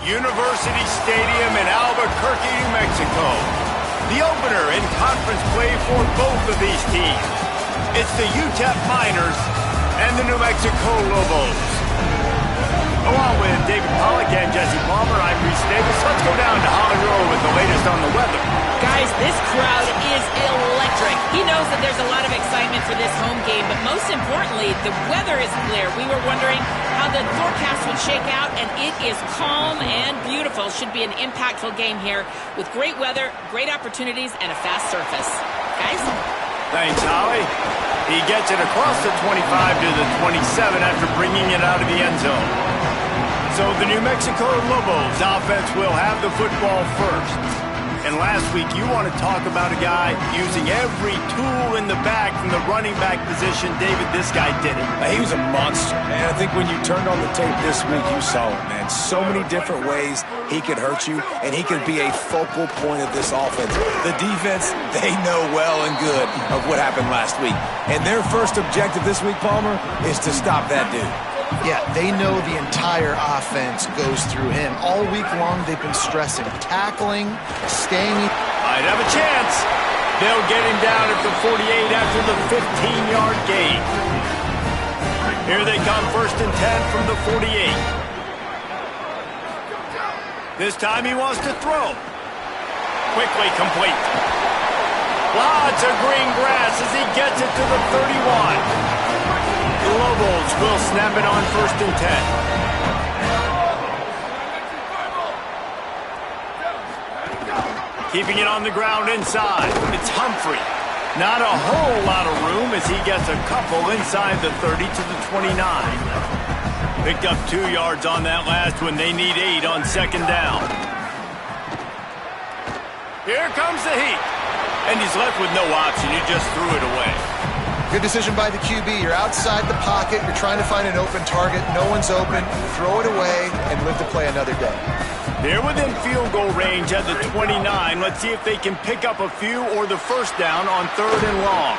University Stadium in Albuquerque, New Mexico. The opener in conference play for both of these teams. It's the UTEP Miners and the New Mexico Lobos. Along with David Pollack and Jesse Palmer, I'm Reese Davis. Let's go down to Holly Rowe with the latest on the weather. Guys, this crowd is electric. He knows that there's a lot of excitement for this home game, but most importantly, the weather is clear. We were wondering how the forecast would shake out, and it is calm and beautiful. Should be an impactful game here with great weather, great opportunities, and a fast surface. Guys? Thanks, Holly. He gets it across the 25 to the 27 after bringing it out of the end zone. So the New Mexico Lobos offense will have the football first. And last week, you want to talk about a guy using every tool in the bag from the running back position. David, this guy did it. He was a monster, man. I think when you turned on the tape this week, you saw it, man. So many different ways he could hurt you, and he could be a focal point of this offense. The defense, they know well and good of what happened last week. And their first objective this week, Palmer, is to stop that dude. Yeah, they know the entire offense goes through him. All week long, they've been stressing tackling, staying. Might have a chance. They'll get him down at the 48 after the 15-yard gain. Here they come, 1st and 10 from the 48. This time he wants to throw. Quickly complete. Lots of green grass as he gets it to the 31. The Lobos will snap it on 1st and 10. Keeping it on the ground inside. It's Humphrey. Not a whole lot of room as he gets a couple inside the 30 to the 29. Picked up 2 yards on that last one. They need 8 on 2nd down. Here comes the heat. And he's left with no option. He just threw it away. Good decision by the QB. You're outside the pocket. You're trying to find an open target. No one's open. Throw it away and live to play another day. They're within field goal range at the 29. Let's see if they can pick up a few or the first down on 3rd and long.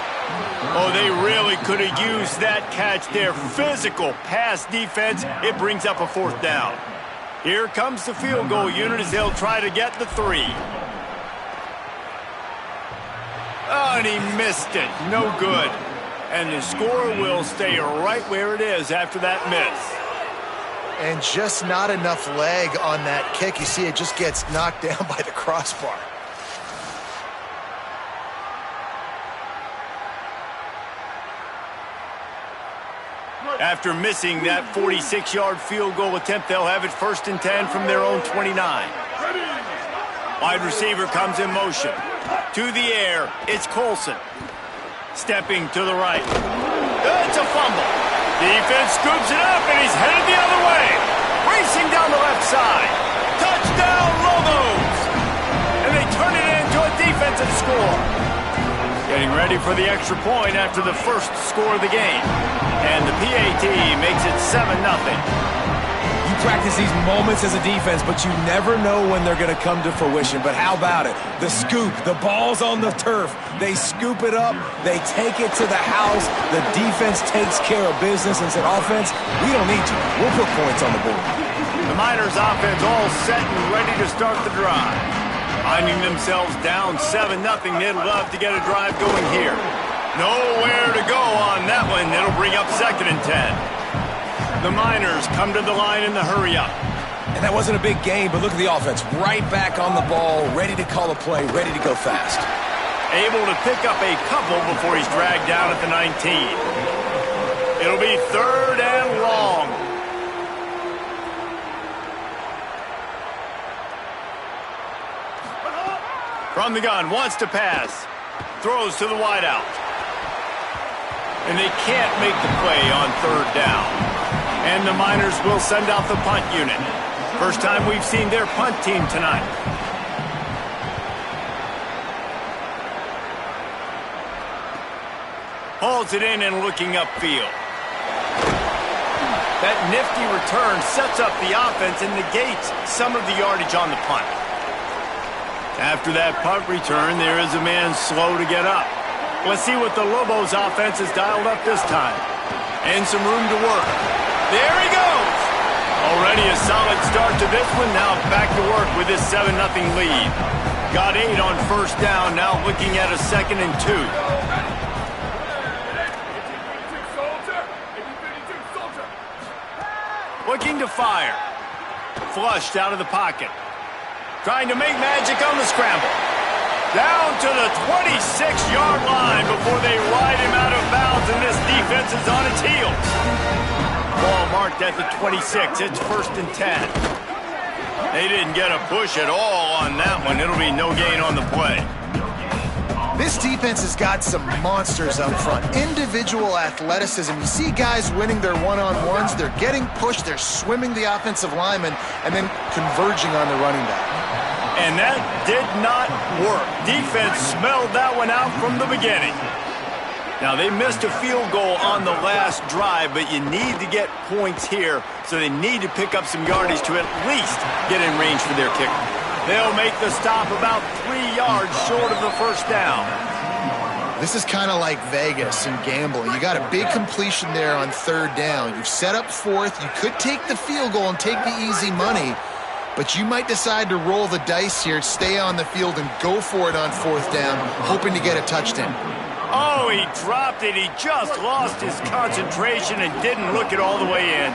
Oh, they really could have used that catch there. Physical pass defense. It brings up a 4th down. Here comes the field goal unit as they'll try to get the 3. Oh, and he missed it. No good. And the score will stay right where it is after that miss. And just not enough leg on that kick. You see it just gets knocked down by the crossbar. After missing that 46-yard field goal attempt, they'll have it 1st and 10 from their own 29. Wide receiver comes in motion. To the air, it's Colson. Stepping to the right. It's a fumble. Defense scoops it up, and he's headed the other way. Racing down the left side. Touchdown, Lobos! And they turn it into a defensive score. Getting ready for the extra point after the first score of the game. And the PAT makes it 7-0. You practice these moments as a defense, but you never know when they're going to come to fruition. But how about it? The scoop, the ball's on the turf. They scoop it up. They take it to the house. The defense takes care of business and said, offense, we don't need you. We'll put points on the board. The Miners offense all set and ready to start the drive. Finding themselves down 7-0, they'd love to get a drive going here. Nowhere to go on that one. It'll bring up 2nd and 10. The Miners come to the line in the hurry-up. And that wasn't a big game, but look at the offense. Right back on the ball, ready to call a play, ready to go fast. Able to pick up a couple before he's dragged down at the 19. It'll be 3rd and long. From the gun, wants to pass. Throws to the wideout. And they can't make the play on 3rd down. And the Miners will send out the punt unit. First time we've seen their punt team tonight. Hauls it in and looking upfield. That nifty return sets up the offense and negates some of the yardage on the punt. After that punt return, there is a man slow to get up. Let's see what the Lobos offense has dialed up this time. And some room to work. There he goes! Already a solid start to this one. Now back to work with this 7-0 lead. Got 8 on first down. Now looking at a 2nd and 2. Looking to fire. Flushed out of the pocket. Trying to make magic on the scramble. Down to the 26-yard line before they ride him out of bounds, and this defense is on its heels. Ball marked at the 26. It's 1st and 10. They didn't get a push at all on that one. It'll be no gain on the play. This defense has got some monsters up front. Individual athleticism. You see guys winning their one-on-ones. They're getting pushed. They're swimming the offensive lineman and then converging on the running back. And that did not work. Defense smelled that one out from the beginning. Now, they missed a field goal on the last drive, but you need to get points here, so they need to pick up some yardage to at least get in range for their kicker. They'll make the stop about 3 yards short of the first down. This is kind of like Vegas and gambling. You got a big completion there on 3rd down. You've set up 4th. You could take the field goal and take the easy money, but you might decide to roll the dice here, stay on the field, and go for it on 4th down, hoping to get a touchdown. Oh, he dropped it. He just lost his concentration and didn't look it all the way in.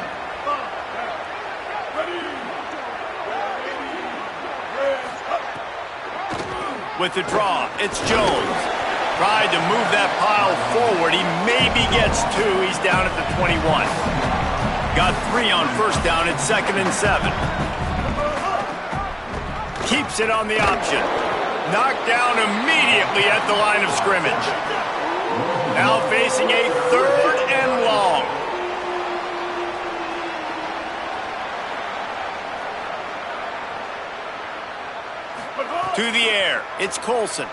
With the draw, it's Jones. Tried to move that pile forward. He maybe gets 2. He's down at the 21. Got 3 on first down. It's 2nd and 7. Keeps it on the option. Knocked down immediately at the line of scrimmage. Now facing a 3rd and long. To the air, it's Colson.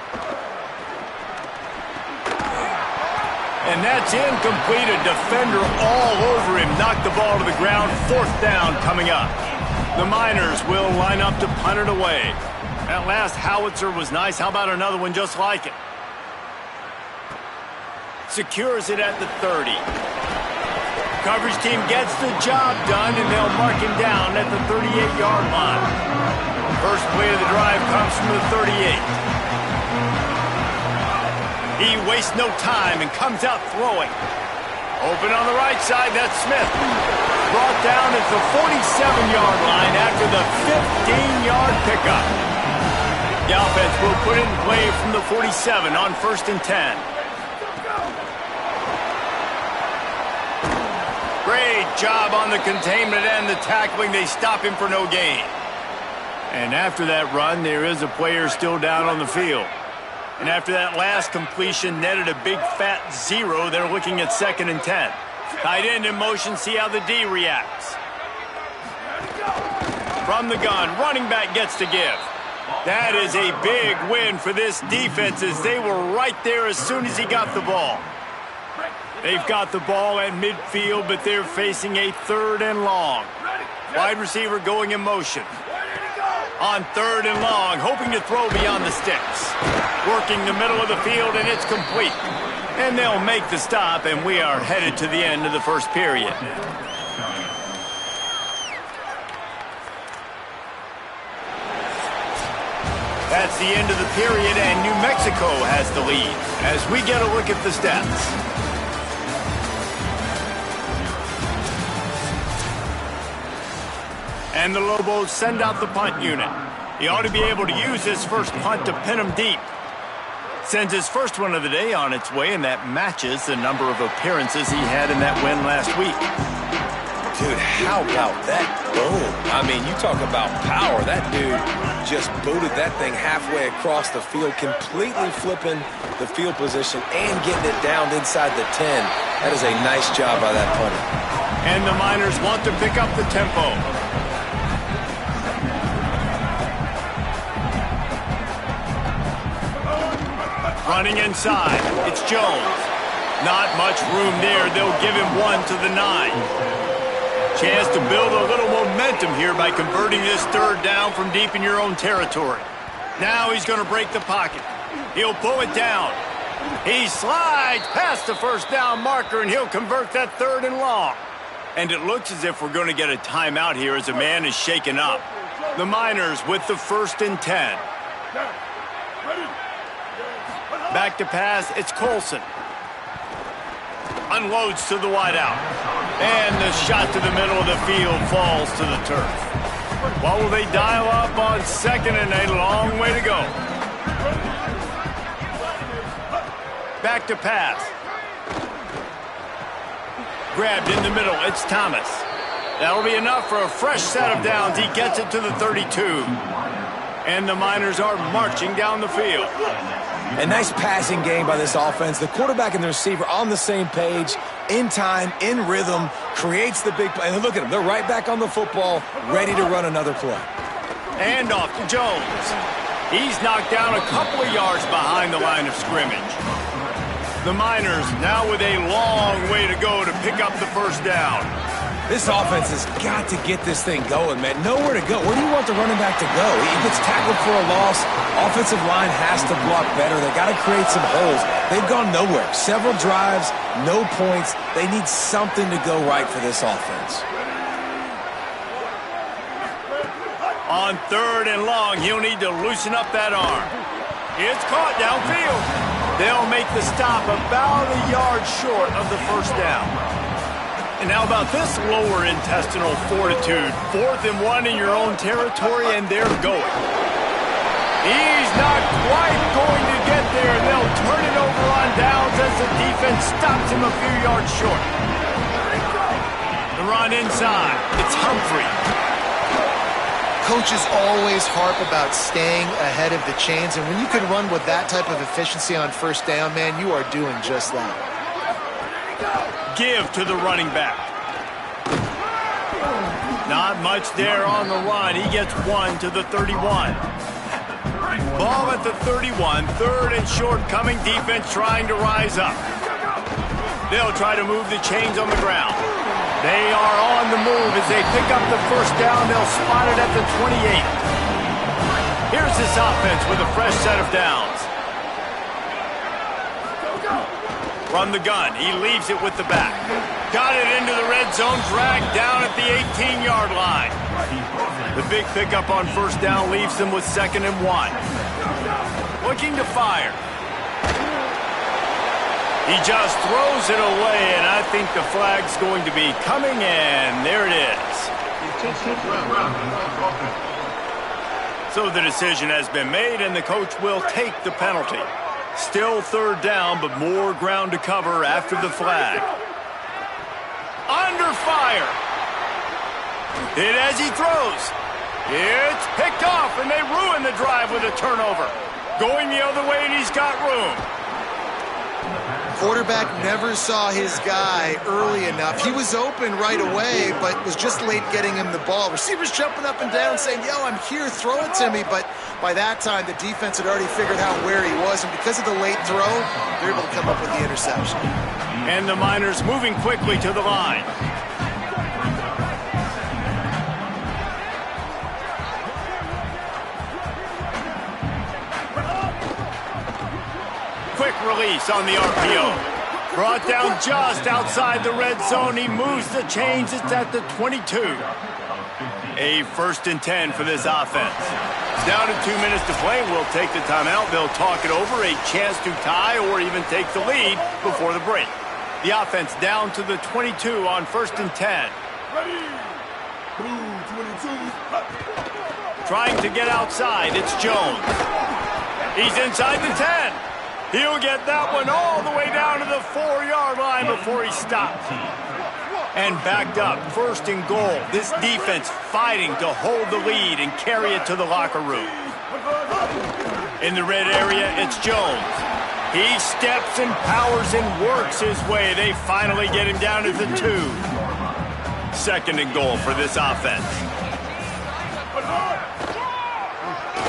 And that's incomplete. A defender all over him. Knocked the ball to the ground. 4th down coming up. The Miners will line up to punt it away. That last howitzer was nice. How about another one just like it? Secures it at the 30. Coverage team gets the job done, and they'll mark him down at the 38-yard line. First play of the drive comes from the 38. He wastes no time and comes out throwing. Open on the right side, that's Smith. Brought down at the 47-yard line after the 15-yard pickup. The offense will put it in play from the 47 on 1st and 10. Great job on the containment and the tackling. They stop him for no gain. And after that run, there is a player still down on the field. And after that last completion, netted a big fat 0. They're looking at 2nd and 10. Tight end in motion, see how the D reacts. From the gun, running back gets to give. That is a big win for this defense as they were right there as soon as he got the ball. They've got the ball at midfield, but they're facing a 3rd and long. Wide receiver going in motion. On 3rd and long, hoping to throw beyond the sticks. Working the middle of the field, and it's complete. And they'll make the stop, and we are headed to the end of the first period. That's the end of the period, and New Mexico has the lead as we get a look at the stats. And the Lobos send out the punt unit. He ought to be able to use his first punt to pin him deep. Sends his first one of the day on its way, and that matches the number of appearances he had in that win last week. Dude, how about that boom? I mean, you talk about power. That dude just booted that thing halfway across the field, completely flipping the field position and getting it down inside the 10. That is a nice job by that punter. And the Miners want to pick up the tempo. Running inside, it's Jones. Not much room there. They'll give him 1 to the 9. Chance to build a little momentum here by converting this 3rd down from deep in your own territory. Now he's going to break the pocket. He'll pull it down. He slides past the first down marker, and he'll convert that 3rd and long. And it looks as if we're going to get a timeout here as a man is shaken up. The Miners with the 1st and 10. Back to pass, it's Colson. Unloads to the wideout. And the shot to the middle of the field falls to the turf. What will they dial up on 2nd and a long way to go? Back to pass. Grabbed in the middle, it's Thomas. That'll be enough for a fresh set of downs. He gets it to the 32. And the Miners are marching down the field. A nice passing game by this offense. The quarterback and the receiver on the same page, in time, in rhythm, creates the big play. And look at them. They're right back on the football, ready to run another play. And off to Jones. He's knocked down a couple of yards behind the line of scrimmage. The Miners now with a long way to go to pick up the 1st down. This offense has got to get this thing going, man. Nowhere to go. Where do you want the running back to go? He gets tackled for a loss. Offensive line has to block better. They got to create some holes. They've gone nowhere. Several drives, no points. They need something to go right for this offense. On 3rd and long, he'll need to loosen up that arm. It's caught downfield. They'll make the stop about a yard short of the 1st down. And how about this lower intestinal fortitude? 4th and 1 in your own territory, and they're going. He's not quite going to get there. They'll turn it over on downs as the defense stops him a few yards short. The run inside. It's Humphrey. Coaches always harp about staying ahead of the chains, and when you can run with that type of efficiency on 1st down, man, you are doing just that. Give to the running back. Not much there on the run. He gets 1 to the 31. Ball at the 31. 3rd and short coming. Defense trying to rise up. They'll try to move the chains on the ground. They are on the move as they pick up the 1st down. They'll spot it at the 28. Here's this offense with a fresh set of downs. Run the gun. He leaves it with the back. Got it into the red zone. Dragged down at the 18-yard line. The big pickup on 1st down leaves them with 2nd and 1. Looking to fire. He just throws it away, and I think the flag's going to be coming, and there it is. So the decision has been made, and the coach will take the penalty. Still 3rd down, but more ground to cover after the flag. Under fire. Hit as he throws. It's picked off, and they ruin the drive with a turnover. Going the other way, and he's got room. Quarterback never saw his guy early enough. He was open right away, but was just late getting him the ball. Receivers jumping up and down saying, yo, I'm here, throw it to me. But by that time, the defense had already figured out where he was. And because of the late throw, they're able to come up with the interception. And the Miners moving quickly to the line. Quick release on the RPO. Brought down just outside the red zone. He moves the chains. It's at the 22. A 1st and 10 for this offense. Down to 2 minutes to play. We'll take the timeout. They'll talk it over. A chance to tie or even take the lead before the break. The offense down to the 22 on 1st and 10. Trying to get outside. It's Jones. He's inside the 10. He'll get that one all the way down to the 4-yard line before he stops. And backed up, 1st and goal. This defense fighting to hold the lead and carry it to the locker room. In the red area, it's Jones. He steps and powers and works his way. They finally get him down to the 2. 2nd and goal for this offense.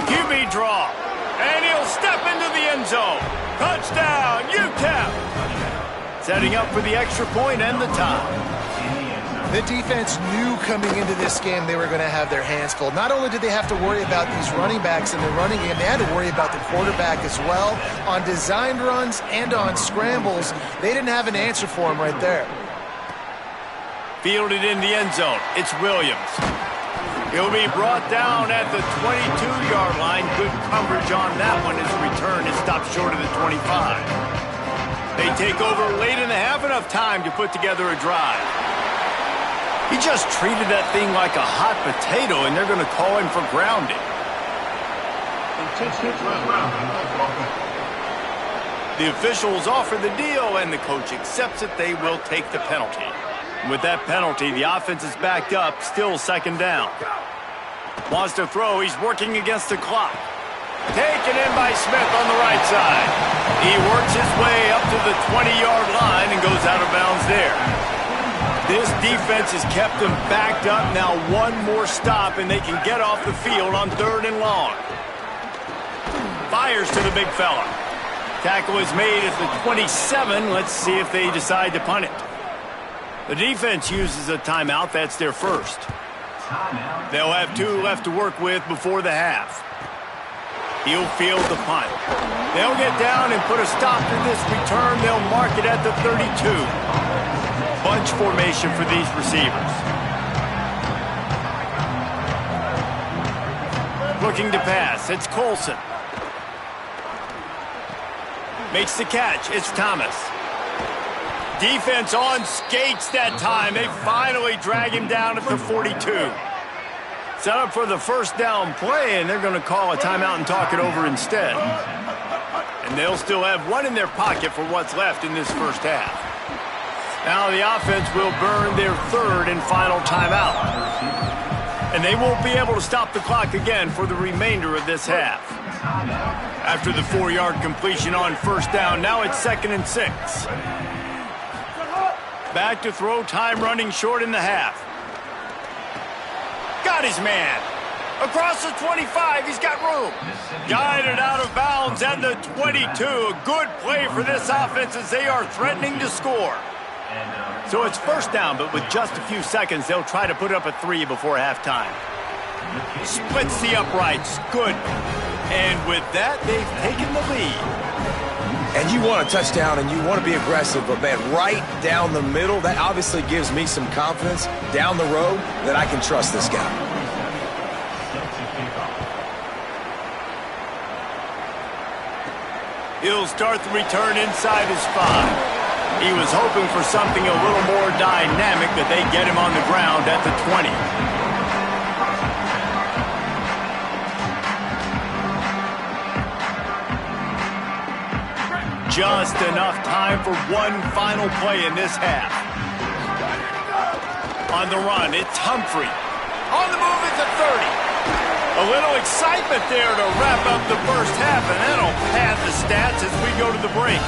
QB draw. And he'll step into the end zone. Touchdown, UTEP. Setting up for the extra point and the tie. The defense knew coming into this game they were going to have their hands full. Not only did they have to worry about these running backs in the running game, they had to worry about the quarterback as well. On designed runs and on scrambles, they didn't have an answer for him right there. Fielded in the end zone. It's Williams. He'll be brought down at the 22-yard line. Good coverage on that one. His return is stopped short of the 25. They take over late in the half, enough time to put together a drive. He just treated that thing like a hot potato, and they're going to call him for grounding. The officials offer the deal, and the coach accepts it. They will take the penalty. With that penalty, the offense is backed up, still second down. Wants to throw. He's working against the clock. Taken in by Smith on the right side. He works his way up to the 20-yard line and goes out of bounds there. This defense has kept them backed up. Now one more stop, and they can get off the field on 3rd and long. Fires to the big fella. Tackle is made at the 27. Let's see if they decide to punt it. The defense uses a timeout. That's their first. They'll have 2 left to work with before the half. He'll field the punt. They'll get down and put a stop to this return. They'll mark it at the 32. Bunch formation for these receivers. Looking to pass. It's Colson. Makes the catch. It's Thomas. Defense on skates that time. They finally drag him down at the 42. Set up for the first down play, and they're going to call a timeout and talk it over instead. And they'll still have 1 in their pocket for what's left in this first half. Now the offense will burn their 3rd and final timeout. And they won't be able to stop the clock again for the remainder of this half. After the 4-yard completion on first down, now it's 2nd and 6. Back to throw, time running short in the half. Got his man. Across the 25, he's got room. Guided out of bounds at the 22. A good play for this offense as they are threatening to score. So it's first down, but with just a few seconds, they'll try to put up a 3 before halftime. Splits the uprights. Good. And with that, they've taken the lead. And you want a touchdown, and you want to be aggressive, but, man, right down the middle, that obviously gives me some confidence down the road that I can trust this guy. He'll start the return inside his 5. He was hoping for something a little more dynamic, but they get him on the ground at the 20. Just enough time for one final play in this half. On the run, it's Humphrey. On the move at the 30. A little excitement there to wrap up the first half, and that'll pad the stats as we go to the break.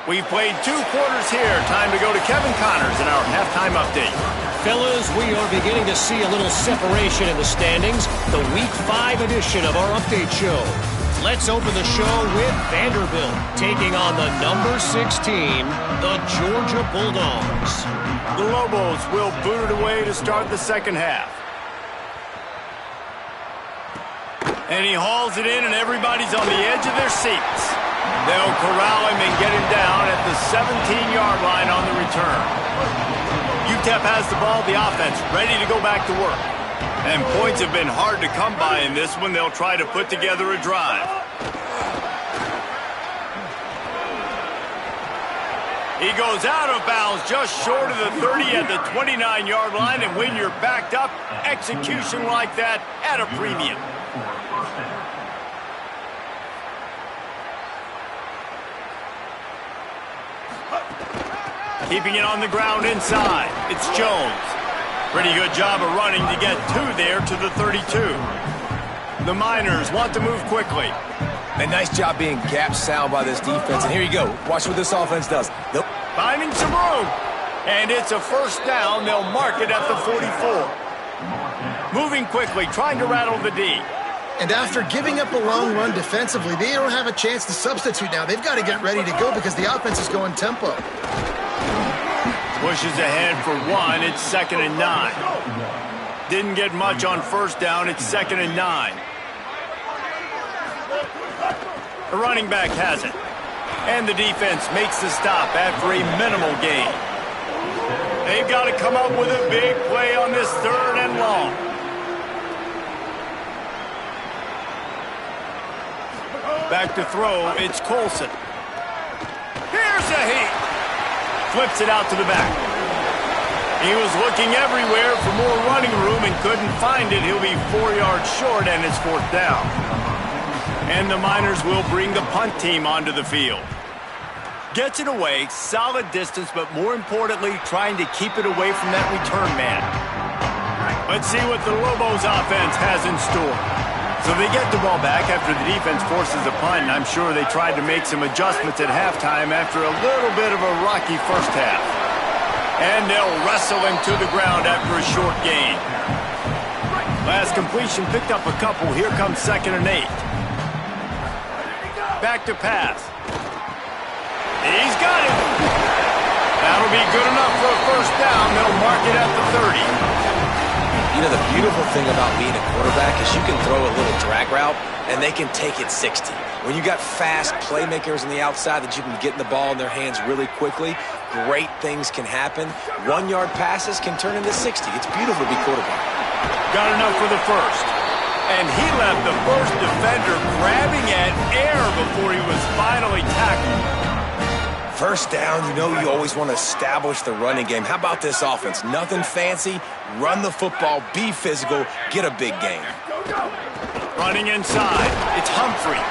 We've played 2 quarters here. Time to go to Kevin Connors in our halftime update. Fellas, we are beginning to see a little separation in the standings. The Week 5 edition of our update show. Let's open the show with Vanderbilt taking on the number 6 team, the Georgia Bulldogs. The Lobos will boot it away to start the second half. And he hauls it in, and everybody's on the edge of their seats. They'll corral him and get him down at the 17-yard line on the return. UTEP has the ball, the offense ready to go back to work. And points have been hard to come by in this one. They'll try to put together a drive. He goes out of bounds just short of the 30 at the 29-yard line. And when you're backed up, execution like that at a premium. Keeping it on the ground inside. It's Jones. Pretty good job of running to get 2 there to the 32. The Miners want to move quickly. And nice job being gap sound by this defense. And here you go. Watch what this offense does. Nope. Finding some room. And it's a first down. They'll mark it at the 44. Moving quickly, trying to rattle the D. And after giving up a long run defensively, they don't have a chance to substitute now. They've got to get ready to go because the offense is going tempo. Pushes ahead for 1. It's 2nd and 9. Didn't get much on first down. It's 2nd and 9. The running back has it. And the defense makes the stop after a minimal gain. They've got to come up with a big play on this 3rd and long. Back to throw, it's Colson. Here's a heat. Flips it out to the back. He was looking everywhere for more running room and couldn't find it. He'll be 4 yards short, and it's 4th down. And the Miners will bring the punt team onto the field. Gets it away, solid distance, but more importantly, trying to keep it away from that return man. Let's see what the Lobos offense has in store. So they get the ball back after the defense forces a punt, and I'm sure they tried to make some adjustments at halftime after a little bit of a rocky first half. And they'll wrestle him to the ground after a short gain. Last completion picked up a couple. Here comes 2nd and 8. Back to pass. He's got it. That'll be good enough for a 1st down. They'll mark it at the 30. You know, the beautiful thing about being a quarterback is you can throw a little drag route, and they can take it 60. When you got fast playmakers on the outside that you can get the ball in their hands really quickly, great things can happen. 1-yard passes can turn into 60. It's beautiful to be quarterback. Got enough for the 1st. And he left the 1st defender grabbing at air before he was finally tackled. 1st down, you know you always want to establish the running game. How about this offense? Nothing fancy. Run the football, be physical, get a big gain. Running inside, it's Humphrey.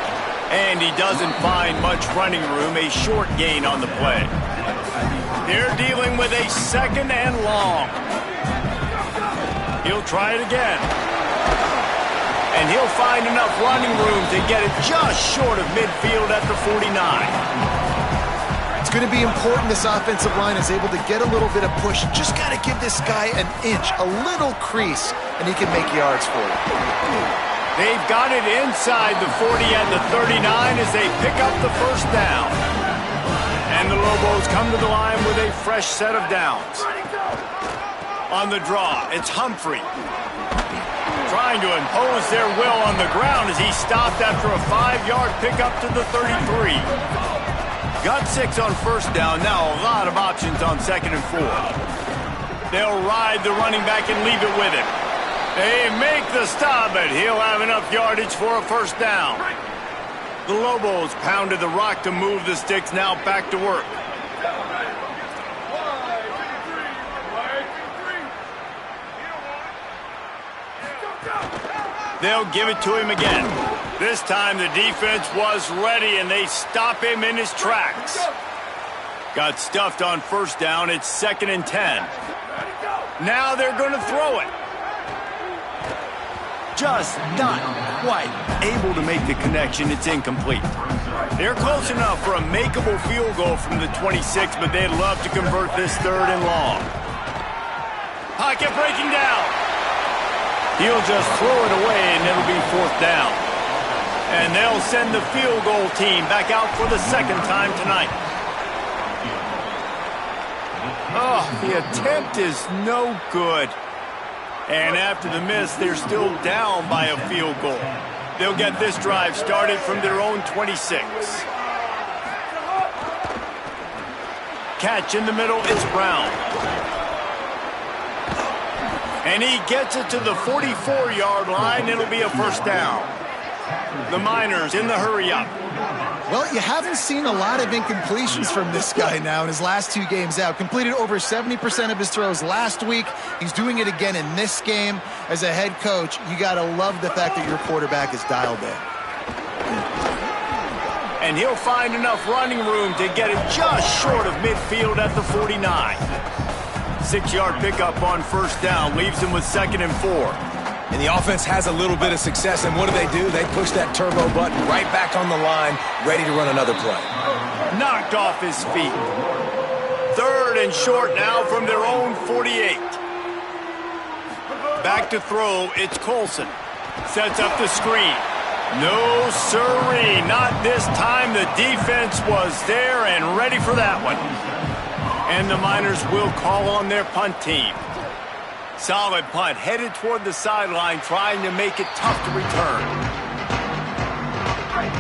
And he doesn't find much running room, a short gain on the play. They're dealing with a 2nd and long. He'll try it again. And he'll find enough running room to get it just short of midfield at the 49. It's going to be important this offensive line is able to get a little bit of push. Just got to give this guy an inch, a little crease, and he can make yards for it. They've got it inside the 40 and the 39 as they pick up the 1st down. And the Lobos come to the line with a fresh set of downs. On the draw, it's Humphrey. Trying to impose their will on the ground as he stopped after a 5-yard pickup to the 33. Got 6 on 1st down. Now a lot of options on 2nd and 4. They'll ride the running back and leave it with him. They make the stop, but he'll have enough yardage for a 1st down. The Lobos pounded the rock to move the sticks. Now back to work. They'll give it to him again. This time the defense was ready, and they stop him in his tracks. Got stuffed on 1st down. It's 2nd and 10. Now they're going to throw it. Just not quite able to make the connection. It's incomplete. They're close enough for a makeable field goal from the 26, but they'd love to convert this 3rd and long. Pocket breaking down. He'll just throw it away, and it'll be 4th down. And they'll send the field goal team back out for the 2nd time tonight. Oh, the attempt is no good. And after the miss, they're still down by a field goal. They'll get this drive started from their own 26. Catch in the middle, it's Brown. And he gets it to the 44-yard line. It'll be a 1st down. The Miners in the hurry-up. Well, you haven't seen a lot of incompletions from this guy now in his last 2 games out. Completed over 70% of his throws last week. He's doing it again in this game. As a head coach, you got to love the fact that your quarterback is dialed in. And he'll find enough running room to get it just short of midfield at the 49. 6-yard pickup on 1st down leaves him with 2nd and 4. And the offense has a little bit of success, and what do? They push that turbo button right back on the line, ready to run another play. Knocked off his feet. 3rd and short now from their own 48. Back to throw, it's Colson. Sets up the screen. No siree, not this time. The defense was there and ready for that one. And the Miners will call on their punt team. Solid punt, headed toward the sideline, trying to make it tough to return.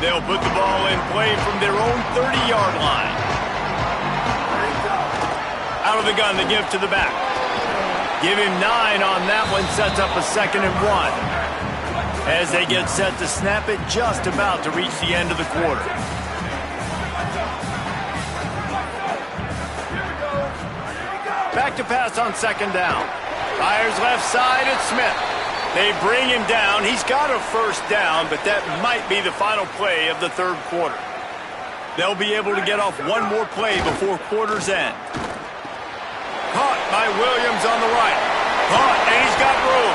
They'll put the ball in play from their own 30-yard line. Out of the gun, they give to the back. Give him 9 on that one, sets up a 2nd and 1. As they get set to snap it, just about to reach the end of the quarter. Back to pass on 2nd down. Fires left side, it's Smith. They bring him down. He's got a 1st down, but that might be the final play of the 3rd quarter. They'll be able to get off one more play before quarter's end. Caught by Williams on the right. Caught, and he's got room.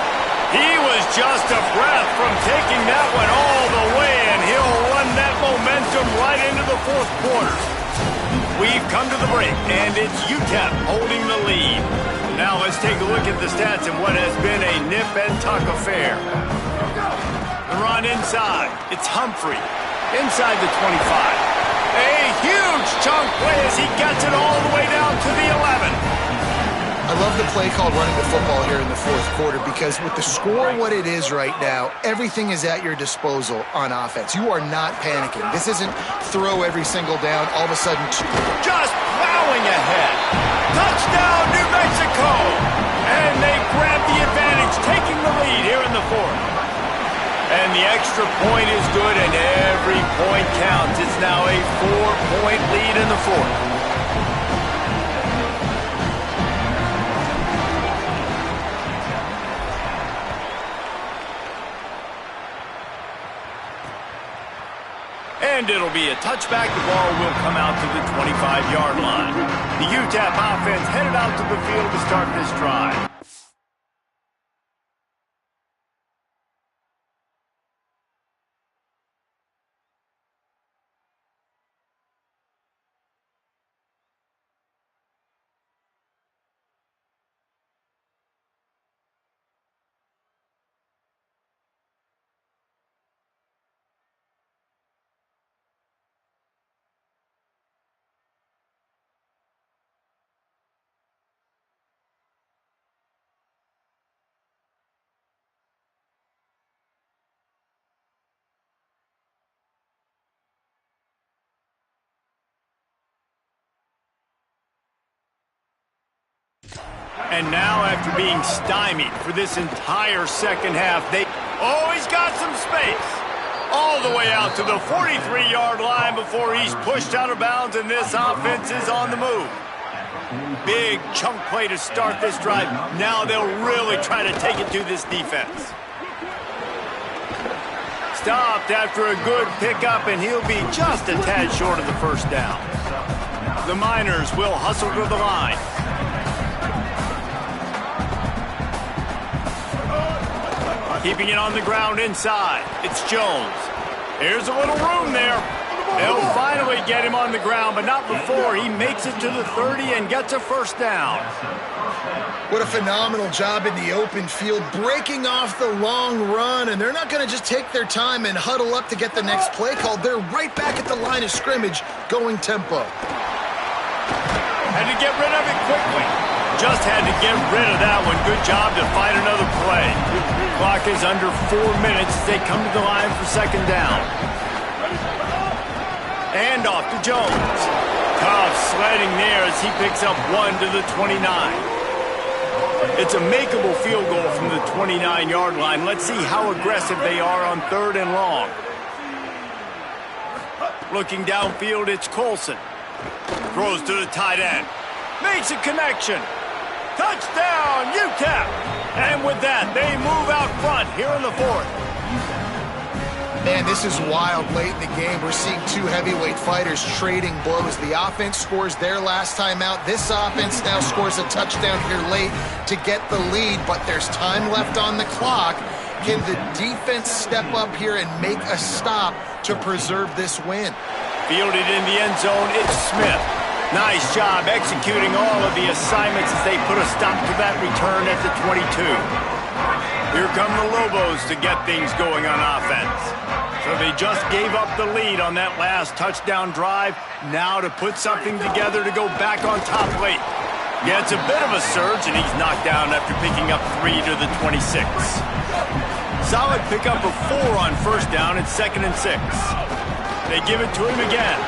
He was just a breath from taking that one all the way, and he'll run that momentum right into the 4th quarter. We've come to the break, and it's UTEP holding the lead. Now let's take a look at the stats in what has been a nip-and-tuck affair. The run inside. It's Humphrey. Inside the 25. A huge chunk play as he gets it all the way down to the 11. I love the play called running the football here in the 4th quarter because with the score what it is right now, everything is at your disposal on offense. You are not panicking. This isn't throw every single down, all of a sudden. Just plowing ahead. Touchdown, New Mexico! And they grab the advantage, taking the lead here in the 4th. And the extra point is good, and every point counts. It's now a 4-point lead in the 4th. And it'll be a touchback. The ball will come out to the 25-yard line. The UTEP offense headed out to the field to start this drive. And now, after being stymied for this entire 2nd half, he's got some space. All the way out to the 43-yard line before he's pushed out of bounds, and this offense is on the move. Big chunk play to start this drive. Now they'll really try to take it to this defense. Stopped after a good pickup, and he'll be just a tad short of the 1st down. The Miners will hustle to the line. Keeping it on the ground inside. It's Jones. Here's a little room there. They'll finally get him on the ground, but not before he makes it to the 30 and gets a 1st down. What a phenomenal job in the open field, breaking off the long run, and they're not going to just take their time and huddle up to get the next play called. They're right back at the line of scrimmage, going tempo. Had to get rid of it quickly. Just had to get rid of that one. Good job to find another play. Clock is under 4 minutes as they come to the line for 2nd down. And off to Jones. Tough sledding there as he picks up 1 to the 29. It's a makeable field goal from the 29-yard line. Let's see how aggressive they are on 3rd and long. Looking downfield, it's Colson. Throws to the tight end. Makes a connection. Touchdown, UTEP! And with that, they move out front here in the 4th. Man, this is wild late in the game. We're seeing 2 heavyweight fighters trading blows. The offense scores their last time out. This offense now scores a touchdown here late to get the lead, but there's time left on the clock. Can the defense step up here and make a stop to preserve this win? Fielded in the end zone, it's Smith. Nice job executing all of the assignments as they put a stop to that return at the 22. Here come the Lobos to get things going on offense. So they just gave up the lead on that last touchdown drive. Now to put something together to go back on top late. Yeah, it's a bit of a surge, and he's knocked down after picking up 3 to the 26. Solid pickup of 4 on first down and 2nd and 6. They give it to him again.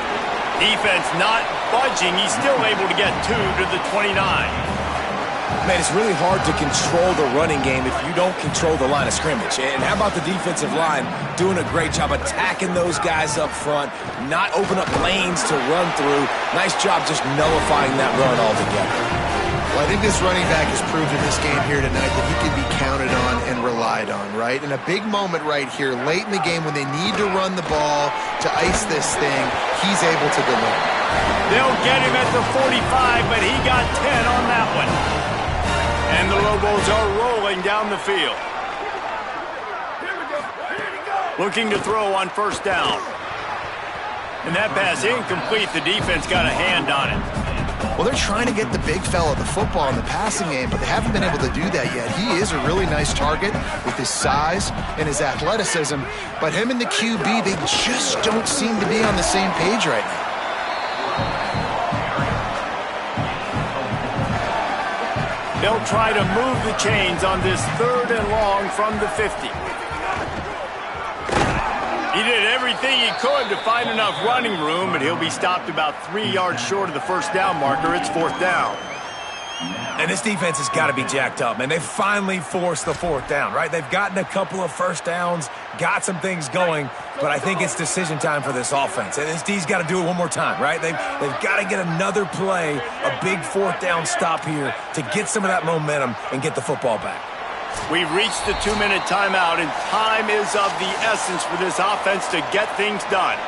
Defense not budging. He's still able to get 2 to the 29. Man, it's really hard to control the running game if you don't control the line of scrimmage. And how about the defensive line doing a great job attacking those guys up front, not open up lanes to run through. Nice job just nullifying that run altogether. Well, I think this running back has proved in this game here tonight that he can be counted on and relied on, right? In a big moment right here, late in the game when they need to run the ball to ice this thing, he's able to deliver. They'll get him at the 45, but he got 10 on that one. And the Lobos are rolling down the field. Looking to throw on first down. And that pass incomplete. The defense got a hand on it. Well, they're trying to get the big fella the football in the passing game, but they haven't been able to do that yet. He is a really nice target with his size and his athleticism, but him and the QB, they just don't seem to be on the same page right now. They'll try to move the chains on this 3rd and long from the 50. He did everything he could to find enough running room, but he'll be stopped about 3 yards short of the first down marker. It's 4th down. And this defense has got to be jacked up, man. They finally forced the 4th down, right? They've gotten a couple of first downs, got some things going, but I think it's decision time for this offense. And this D's got to do it one more time, right? They've got to get another play, a big 4th down stop here to get some of that momentum and get the football back. We've reached the 2-minute timeout, and time is of the essence for this offense to get things done.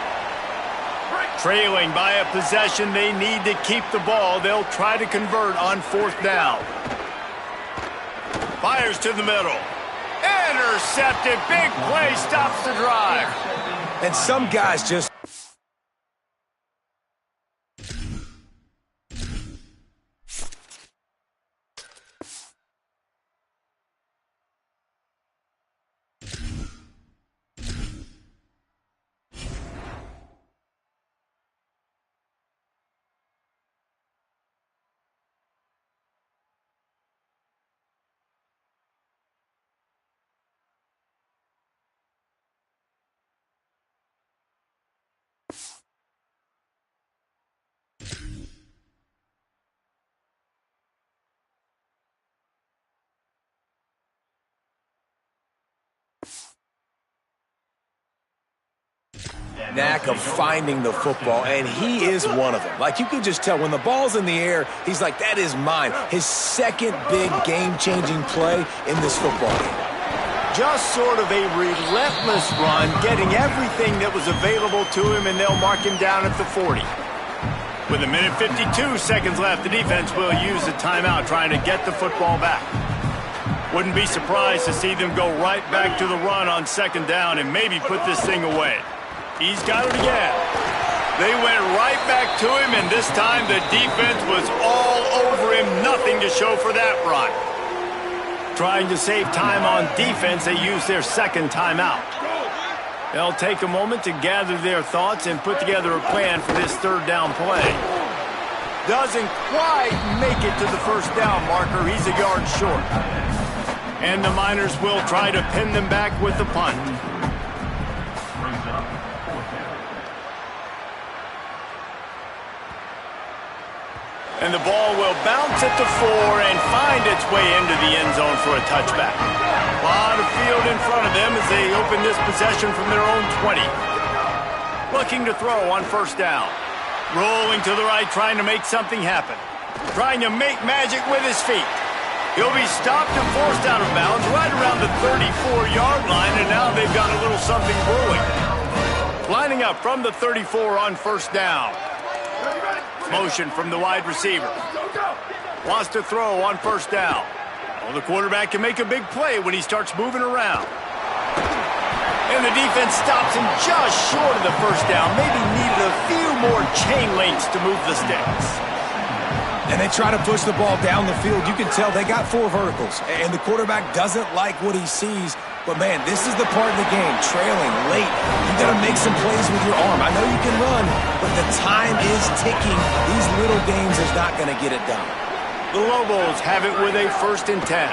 Trailing by a possession, they need to keep the ball. They'll try to convert on 4th down. Fires to the middle. Intercepted. Big play stops the drive. And some guys just... knack of finding the football, and he is one of them. Like, you can just tell when the ball's in the air, he's like, that is mine. His second big game-changing play in this football game. Just sort of a relentless run, getting everything that was available to him, and they'll mark him down at the 40. With 1:52 seconds left, the defense will use a timeout trying to get the football back. Wouldn't be surprised to see them go right back to the run on 2nd down and maybe put this thing away. He's got it again. They went right back to him, and this time the defense was all over him. Nothing to show for that run. Trying to save time on defense, they use their 2nd timeout. They'll take a moment to gather their thoughts and put together a plan for this 3rd down play. Doesn't quite make it to the first down marker. He's a yard short. And the Miners will try to pin them back with the punt. And the ball will bounce at the 4 and find its way into the end zone for a touchback. A lot of field in front of them as they open this possession from their own 20. Looking to throw on first down. Rolling to the right, trying to make something happen. Trying to make magic with his feet. He'll be stopped and forced out of bounds right around the 34-yard line, and now they've got a little something brewing. Lining up from the 34 on first down. Motion from the wide receiver. Wants to throw on first down. Well, the quarterback can make a big play when he starts moving around. And the defense stops him just short of the first down. Maybe needed a few more chain links to move the sticks. And they try to push the ball down the field. You can tell they got 4 verticals. And the quarterback doesn't like what he sees. But, man, this is the part of the game, trailing late. You got to make some plays with your arm. I know you can run, but the time is ticking. These little games is not going to get it done. The Lobos have it with a 1st and 10.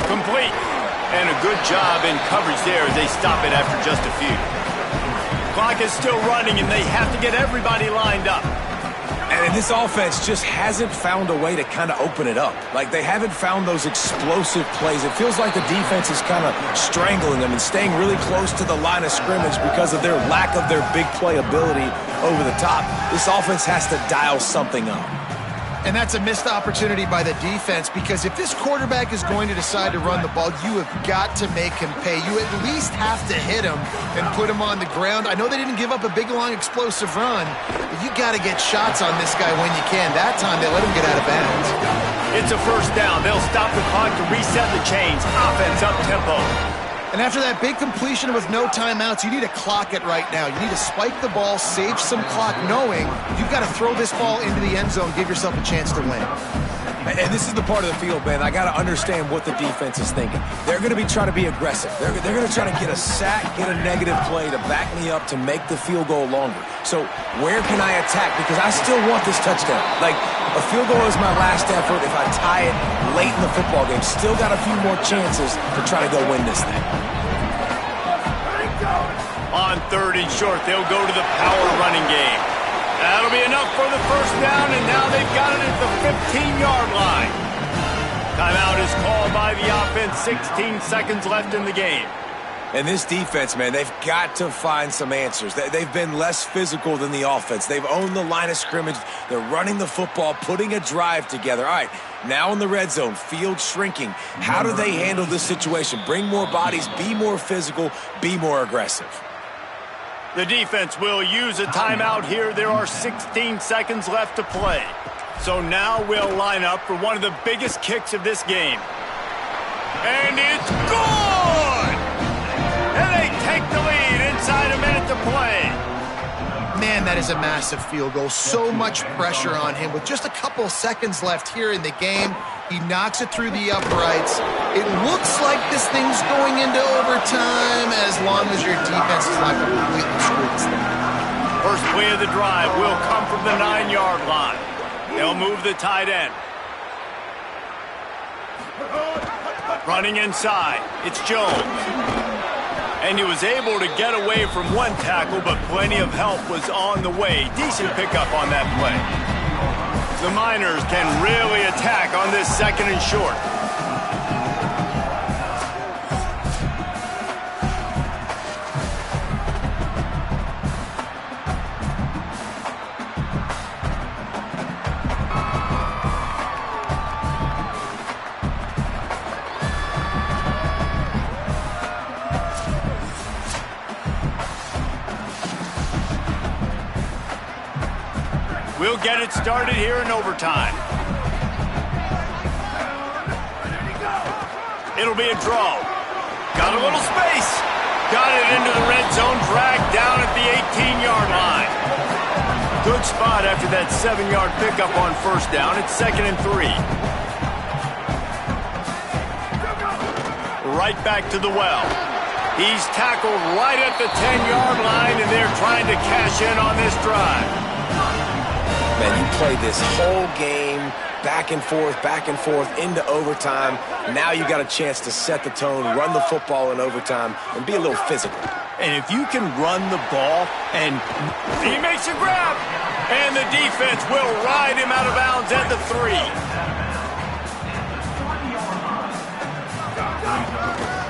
Complete. And a good job in coverage there as they stop it after just a few. Clock is still running, and they have to get everybody lined up. And this offense just hasn't found a way to kind of open it up. Like, they haven't found those explosive plays. It feels like the defense is kind of strangling them and staying really close to the line of scrimmage because of their lack of their big play ability over the top. This offense has to dial something up. And that's a missed opportunity by the defense, because if this quarterback is going to decide to run the ball, you have got to make him pay. You at least have to hit him and put him on the ground. I know they didn't give up a big, long, explosive run, but you got to get shots on this guy when you can. That time, they let him get out of bounds. It's a first down. They'll stop the clock to reset the chains. Offense up-tempo. And after that big completion with no timeouts, you need to clock it right now. You need to spike the ball, save some clock, knowing you've got to throw this ball into the end zone, give yourself a chance to win. And this is the part of the field, man, I got to understand what the defense is thinking. They're going to be trying to be aggressive. They're going to try to get a sack, get a negative play to back me up to make the field goal longer. So where can I attack? Because I still want this touchdown. Like, a field goal is my last effort. If I tie it late in the football game, still got a few more chances to try to go win this thing. On 3rd and short, they'll go to the power running game. That'll be enough for the first down, and now they've got it at the 15-yard line. Timeout is called by the offense. 16 seconds left in the game. And this defense, man, they've got to find some answers. They've been less physical than the offense. They've owned the line of scrimmage. They're running the football, putting a drive together. All right, now in the red zone, field shrinking. How do they handle this situation? Bring more bodies, be more physical, be more aggressive. The defense will use a timeout here. There are 16 seconds left to play. So now we'll line up for one of the biggest kicks of this game. And it's good! And they take the lead inside a minute to play. Man, that is a massive field goal. So much pressure on him. With just a couple seconds left here in the game, he knocks it through the uprights. It looks like this thing's going into overtime as long as your defense is not completely screwed this thing. First play of the drive will come from the 9-yard line. They'll move the tight end. Running inside, it's Jones. And he was able to get away from one tackle, but plenty of help was on the way. Decent pickup on that play. The Miners can really attack on this 2nd and short. We'll get it started here in overtime. It'll be a draw. Got a little space. Got it into the red zone, dragged down at the 18-yard line. Good spot after that 7-yard pickup on first down. It's 2nd and 3. Right back to the well. He's tackled right at the 10-yard line, and they're trying to cash in on this drive. Man, you play this whole game back and forth into overtime. Now you got a chance to set the tone, run the football in overtime, and be a little physical. And if you can run the ball, and he makes a grab, and the defense will ride him out of bounds at the 3.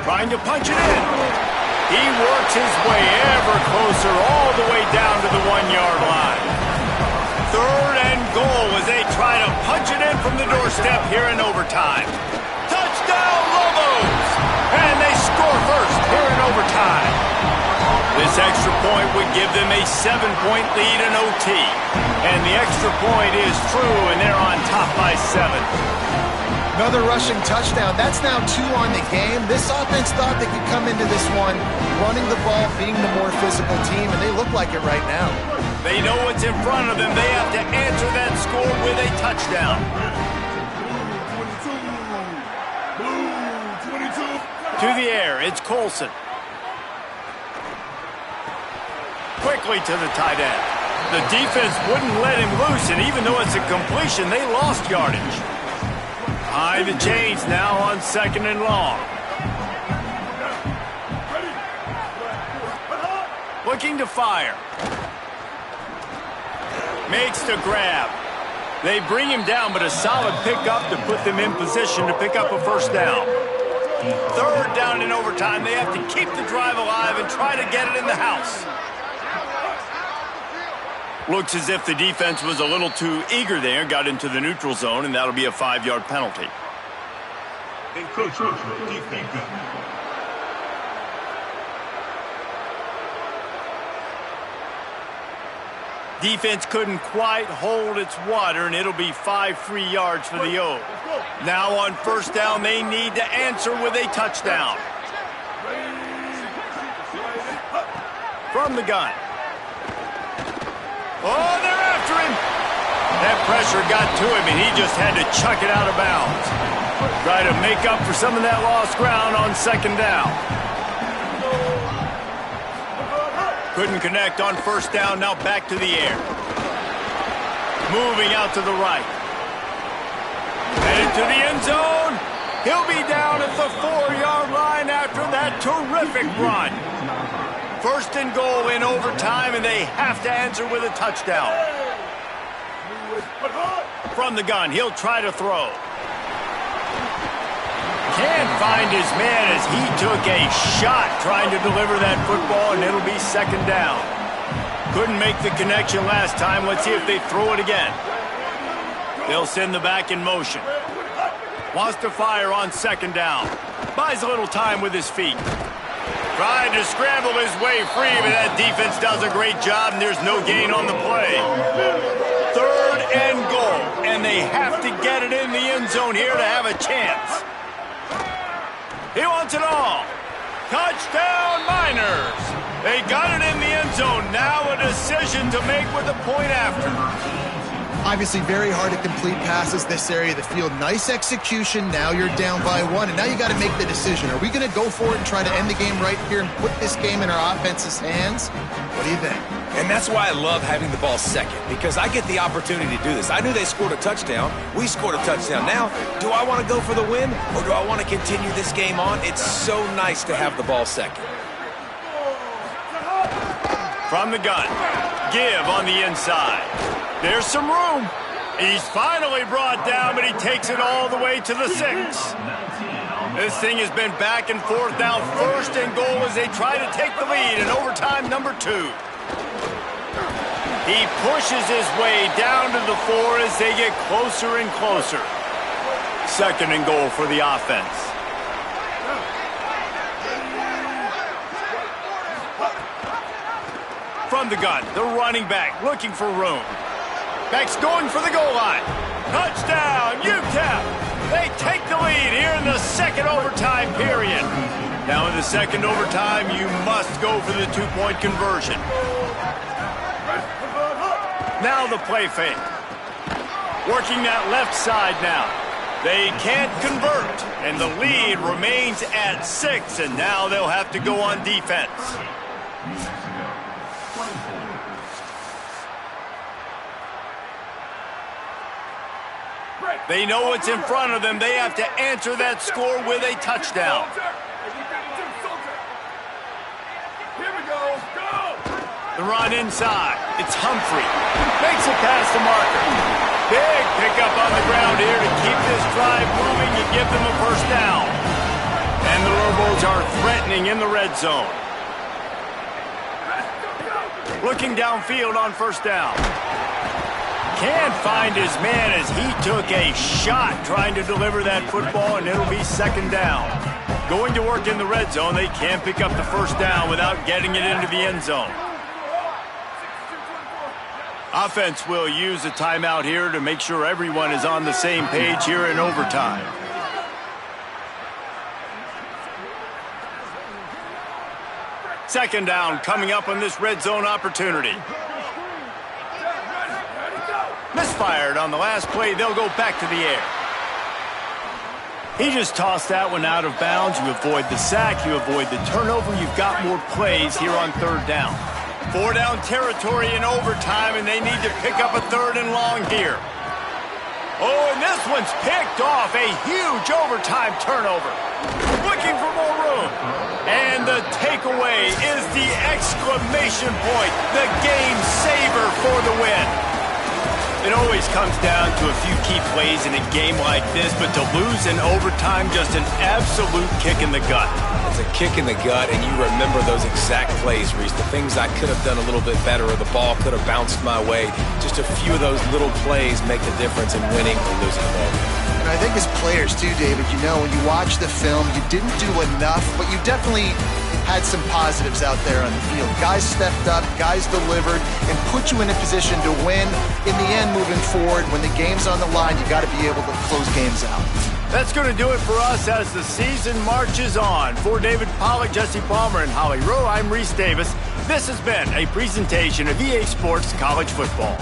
Trying to punch it in. He works his way ever closer all the way down to the 1-yard line. 3rd and goal as they try to punch it in from the doorstep here in overtime. Touchdown, Lobos! And they score first here in overtime. This extra point would give them a 7-point lead in OT. And the extra point is true, and they're on top by 7. Another rushing touchdown. That's now 2 on the game. This offense thought they could come into this one running the ball, being the more physical team, and they look like it right now. They know what's in front of them. They have to answer that score with a touchdown. To the air, it's Colson. Quickly to the tight end. The defense wouldn't let him loose, and even though it's a completion, they lost yardage. Behind the chains now on 2nd and long. Looking to fire. Makes the grab. They bring him down, but a solid pickup to put them in position to pick up a first down. 3rd down in overtime. They have to keep the drive alive and try to get it in the house. Looks as if the defense was a little too eager there, got into the neutral zone, and that'll be a 5-yard penalty. Defense couldn't quite hold its water, and it'll be 5 free yards for the O. Now on 1st down, they need to answer with a touchdown. From the gun. Oh, they're after him. That pressure got to him, and he just had to chuck it out of bounds. Try to make up for some of that lost ground on 2nd down. Couldn't connect on 1st down, now back to the air. Moving out to the right. Headed to the end zone. He'll be down at the 4-yard line after that terrific run. 1st and goal in overtime, and they have to answer with a touchdown. From the gun, he'll try to throw. Can't find his man as he took a shot trying to deliver that football, and it'll be 2nd down. Couldn't make the connection last time. Let's see if they throw it again. They'll send the back in motion. Wants to fire on 2nd down. Buys a little time with his feet. Tried to scramble his way free, but that defense does a great job, and there's no gain on the play. 3rd and goal, and they have to get it in the end zone here to have a chance. He wants it all. Touchdown, Miners. They got it in the end zone. Now a decision to make with a point after. Obviously very hard to complete passes this area of the field. Nice execution. Now you're down by 1, and now you got to make the decision. Are we going to go for it and try to end the game right here and put this game in our offense's hands? What do you think? And that's why I love having the ball 2nd, because I get the opportunity to do this. I knew they scored a touchdown. We scored a touchdown. Now, do I want to go for the win, or do I want to continue this game on? It's so nice to have the ball 2nd. From the gun. Give on the inside. There's some room. He's finally brought down, but he takes it all the way to the 6. This thing has been back and forth now. 1st and goal as they try to take the lead in overtime number 2. He pushes his way down to the 4 as they get closer and closer. 2nd and goal for the offense. From the gun, the running back looking for room. Back's going for the goal line. Touchdown, UTEP. They take the lead here in the 2nd overtime period. Now in the 2nd overtime, you must go for the 2-point conversion. Now the play fake. Working that left side now. They can't convert, and the lead remains at 6, and now they'll have to go on defense. They know what's in front of them. They have to answer that score with a touchdown. The run inside. It's Humphrey. Makes it past the marker. Big pickup on the ground here to keep this drive moving and give them a first down. And the Lobos are threatening in the red zone. Looking downfield on 1st down. Can't find his man as he took a shot trying to deliver that football, and it'll be 2nd down. Going to work in the red zone, they can't pick up the first down without getting it into the end zone. Offense will use a timeout here to make sure everyone is on the same page here in overtime. Second down coming up on this red zone opportunity. Misfired on the last play. They'll go back to the air. He just tossed that one out of bounds. You avoid the sack. You avoid the turnover. You've got more plays here on 3rd down. 4-down territory in overtime, and they need to pick up a 3rd and long here. Oh, and this one's picked off. A huge overtime turnover. Looking for more room. And the takeaway is the exclamation point. The game saver for the win. It always comes down to a few key plays in a game like this, but to lose in overtime, just an absolute kick in the gut. It's a kick in the gut, and you remember those exact plays, Reese. The things I could have done a little bit better, or the ball could have bounced my way. Just a few of those little plays make the difference in winning or losing the ball. And I think as players too, David, you know, when you watch the film, you didn't do enough, but you definitely had some positives out there on the field. Guys stepped up, guys delivered, and put you in a position to win. In the end, moving forward, when the game's on the line, you got to be able to close games out. That's going to do it for us as the season marches on. For David Pollack, Jesse Palmer, and Holly Rowe, I'm Reese Davis. This has been a presentation of EA Sports College Football.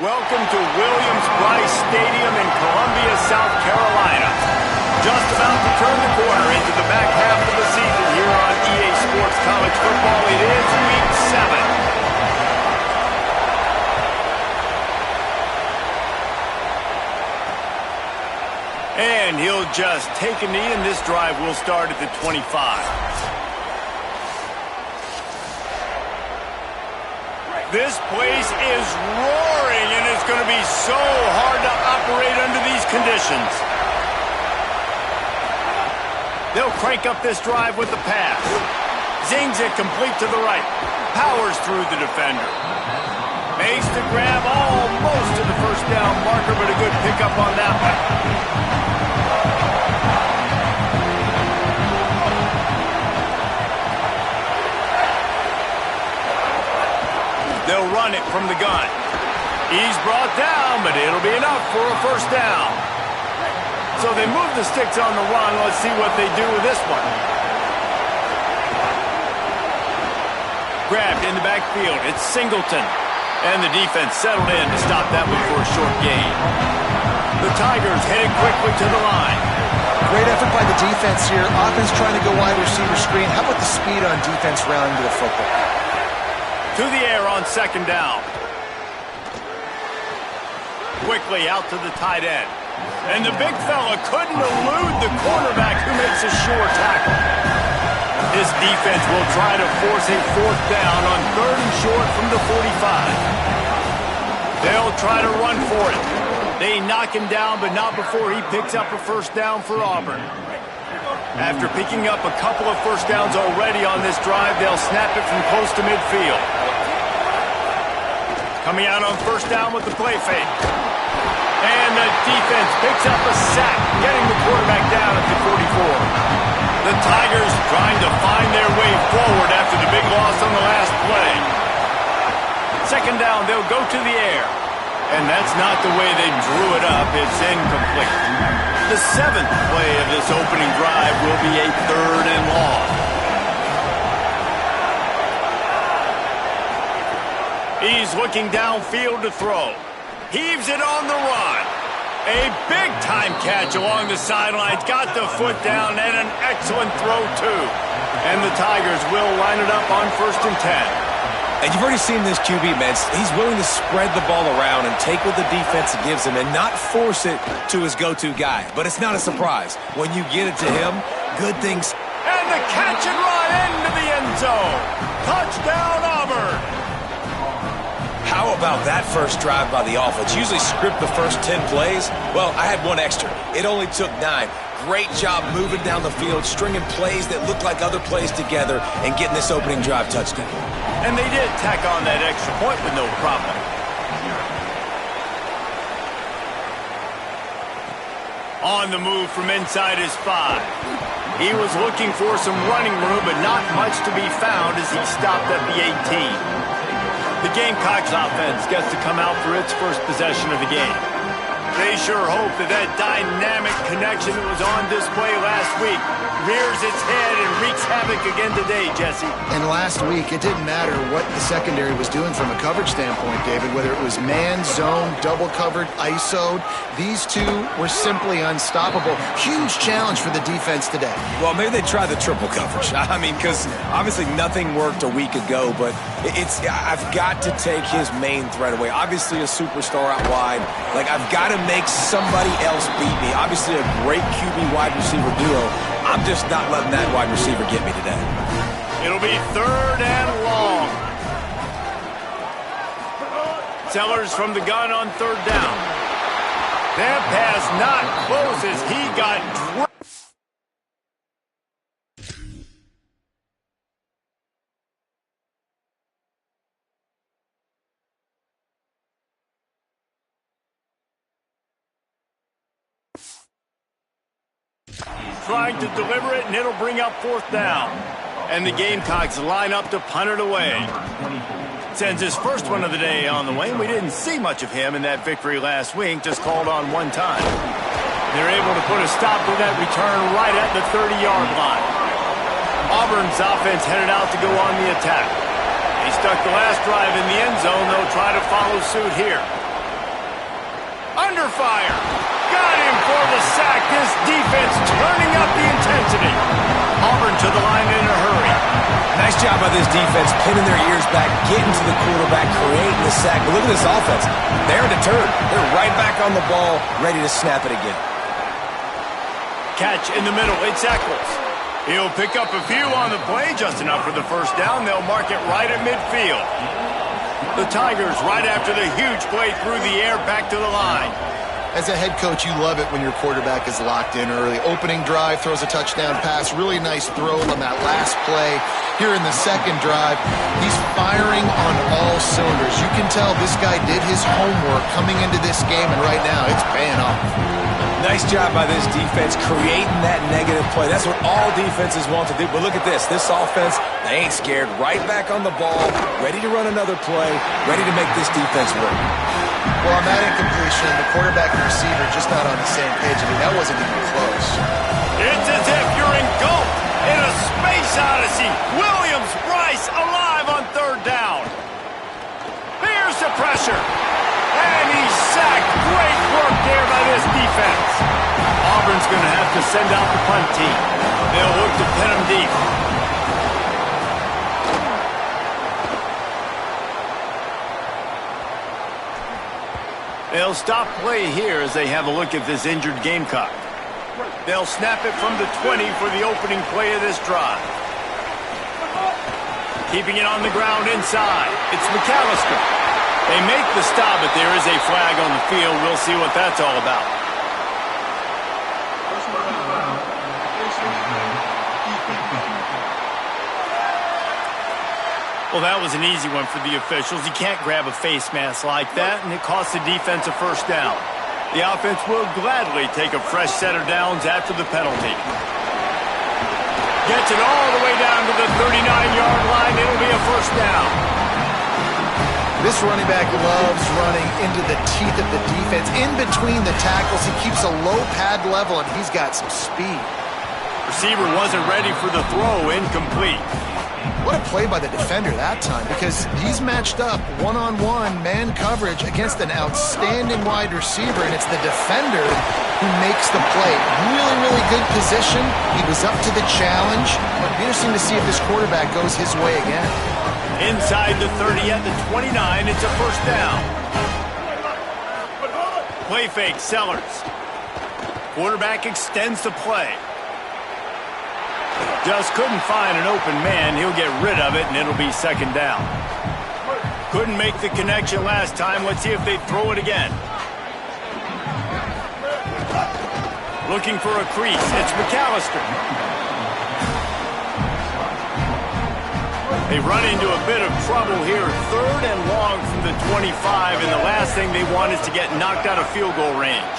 Welcome to Williams-Brice Stadium in Columbia, South Carolina. Just about to turn the corner into the back half of the season here on EA Sports College Football. It is Week 7. And he'll just take a knee, and this drive will start at the 25. This place is roaring, and it's going to be so hard to operate under these conditions. They'll crank up this drive with the pass. Zings it complete to the right. Powers through the defender. Makes the grab almost to the first down marker, but a good pickup on that one. They'll run it from the gun. He's brought down, but it'll be enough for a first down. So they move the sticks on the run. Let's see what they do with this one. Grabbed in the backfield. It's Singleton. And the defense settled in to stop that one for a short gain. The Tigers headed quickly to the line. Great effort by the defense here. Offense trying to go wide receiver screen. How about the speed on defense rounding to the football? To the air on second down. Quickly out to the tight end. And the big fella couldn't elude the cornerback who makes a sure tackle. This defense will try to force a fourth down on 3rd and short from the 45. They'll try to run for it. They knock him down, but not before he picks up a first down for Auburn. After picking up a couple of first downs already on this drive, they'll snap it from close to midfield. Coming out on first down with the play fake. And the defense picks up a sack, getting the quarterback down at the 44. The Tigers trying to find their way forward after the big loss on the last play. Second down, they'll go to the air. And that's not the way they drew it up. It's incomplete. The 7th play of this opening drive will be a 3rd and long. He's looking downfield to throw. Heaves it on the run. A big-time catch along the sidelines. Got the foot down and an excellent throw, too. And the Tigers will line it up on 1st and 10. And you've already seen this QB, man. He's willing to spread the ball around and take what the defense gives him and not force it to his go-to guy. But it's not a surprise. When you get it to him, good things. And the catch and run into the end zone. Touchdown, Auburn. How about that first drive by the offense? Usually script the first 10 plays. Well, I had one extra. It only took 9. Great job moving down the field, stringing plays that look like other plays together, and getting this opening drive touchdown. And they did tack on that extra point with no problem. On the move from inside his 5. He was looking for some running room, but not much to be found as he stopped at the 18. The Gamecocks offense gets to come out for its first possession of the game. They sure hope that that dynamic connection that was on display last week rears its head and wreaks havoc again today, Jesse. And last week, it didn't matter what the secondary was doing from a coverage standpoint, David, whether it was man, zone, double covered, ISO'd. These two were simply unstoppable. Huge challenge for the defense today. Well, maybe they try the triple coverage. I mean, because obviously nothing worked a week ago, but I've got to take his main threat away. Obviously a superstar out wide. Like, I've got to make somebody else beat me. Obviously a great QB wide receiver duo. I'm just not letting that wide receiver get me today. It'll be 3rd and long. Sellers from the gun on 3rd down. That pass not close as he got trying to deliver it, and it'll bring up 4th down. And the Gamecocks line up to punt it away. Sends his first one of the day on the way. We didn't see much of him in that victory last week, just called on one time. They're able to put a stop to that return right at the 30-yard line. Auburn's offense headed out to go on the attack. He stuck the last drive in the end zone. They'll try to follow suit here. under fire. Got him for the sack. This defense turning up the intensity. Auburn to the line in a hurry. Nice job by this defense, pinning their ears back, getting to the quarterback, creating the sack. But look at this offense. They're deterred. They're right back on the ball, ready to snap it again. Catch in the middle. It's Eccles. He'll pick up a few on the play, just enough for the first down. They'll mark it right at midfield. The Tigers right after the huge play through the air, back to the line. As a head coach, you love it when your quarterback is locked in early. Opening drive, throws a touchdown pass. Really nice throw on that last play. Here in the second drive, he's firing on all cylinders. You can tell this guy did his homework coming into this game, and right now it's paying off. Nice job by this defense creating that negative play. That's what all defenses want to do. But look at this. This offense, they ain't scared. Right back on the ball, ready to run another play, ready to make this defense work. Well, on that incompletion, the quarterback and receiver just not on the same page. I mean, that wasn't even close. It's as if you're engulfed in a space odyssey. Williams, Bryce alive on third down. Here's the pressure. And he's sacked. Great work there by this defense. Auburn's going to have to send out the punt team. They'll look to pin him deep. They'll stop play here as they have a look at this injured Gamecock. They'll snap it from the 20 for the opening play of this drive. Keeping it on the ground inside. It's McAllister. They make the stop, but there is a flag on the field. We'll see what that's all about. Well, that was an easy one for the officials. You can't grab a face mask like that, and it costs the defense a first down. The offense will gladly take a fresh set of downs after the penalty. Gets it all the way down to the 39-yard line. It'll be a first down. This running back loves running into the teeth of the defense. In between the tackles, he keeps a low pad level, and he's got some speed. Receiver wasn't ready for the throw. Incomplete. What a play by the defender that time, because he's matched up one-on-one man coverage against an outstanding wide receiver, and it's the defender who makes the play. Really, really good position. He was up to the challenge. It'll be interesting to see if this quarterback goes his way again. Inside the 30 at the 29, it's a first down. Play fake, Sellers. Quarterback extends the play. Just couldn't find an open man. He'll get rid of it, and it'll be second down. Couldn't make the connection last time. Let's see if they throw it again. Looking for a crease. It's McAllister. They run into a bit of trouble here. Third and long from the 25, and the last thing they want is to get knocked out of field goal range.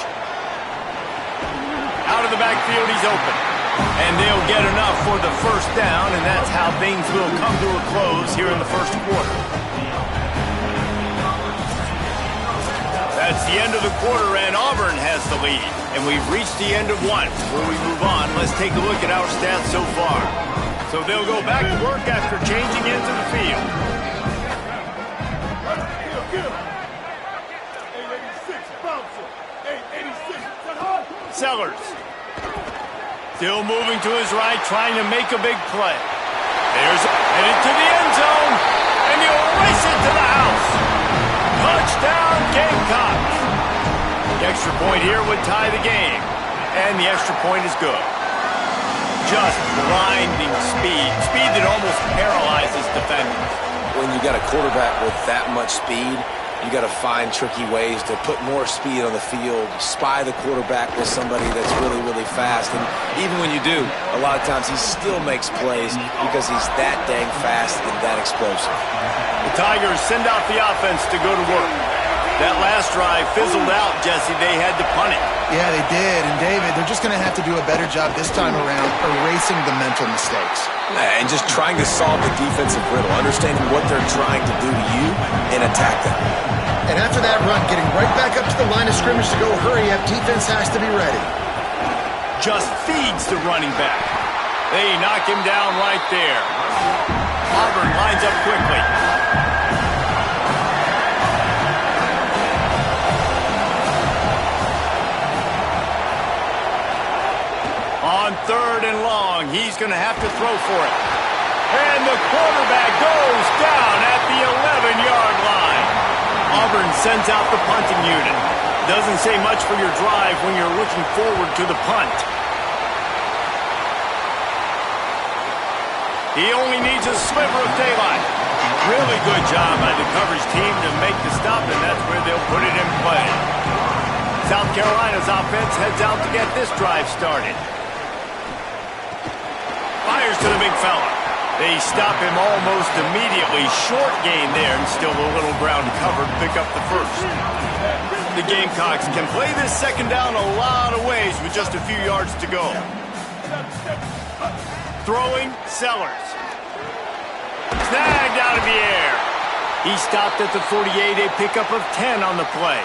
Out of the backfield, he's open. And they'll get enough for the first down, and that's how things will come to a close here in the first quarter. That's the end of the quarter, and Auburn has the lead. And we've reached the end of one. Before we move on, let's take a look at our stats so far. So they'll go back to work after changing into the field. Sellers. Still moving to his right, trying to make a big play. Headed to the end zone, and he'll race it to the house. Touchdown, Gamecocks. The extra point here would tie the game, and the extra point is good. Just blinding speed. Speed that almost paralyzes defenders. When you got a quarterback with that much speed, you got to find tricky ways to put more speed on the field, spy the quarterback with somebody that's really, really fast. And even when you do, a lot of times he still makes plays because he's that dang fast and that explosive. The Tigers send out the offense to go to work. That last drive fizzled out, Jesse. They had to punt it. Yeah, they did. And, David, they're just going to have to do a better job this time around erasing the mental mistakes. And just trying to solve the defensive riddle, understanding what they're trying to do to you and attack them. And after that run, getting right back up to the line of scrimmage to go hurry up, defense has to be ready. Just feeds the running back. They knock him down right there. Auburn lines up quickly. he's going to have to throw for it. And the quarterback goes down at the 11-yard line. Auburn sends out the punting unit. Doesn't say much for your drive when you're looking forward to the punt. He only needs a sliver of daylight. Really good job by the coverage team to make the stop, and that's where they'll put it in play. South Carolina's offense heads out to get this drive started. Fires to the big fella. They stop him almost immediately. Short gain there, and still a little ground covered. Pick up the first. The Gamecocks can play this second down a lot of ways with just a few yards to go. Throwing, Sellers. Snagged out of the air. He stopped at the 48, a pickup of 10 on the play.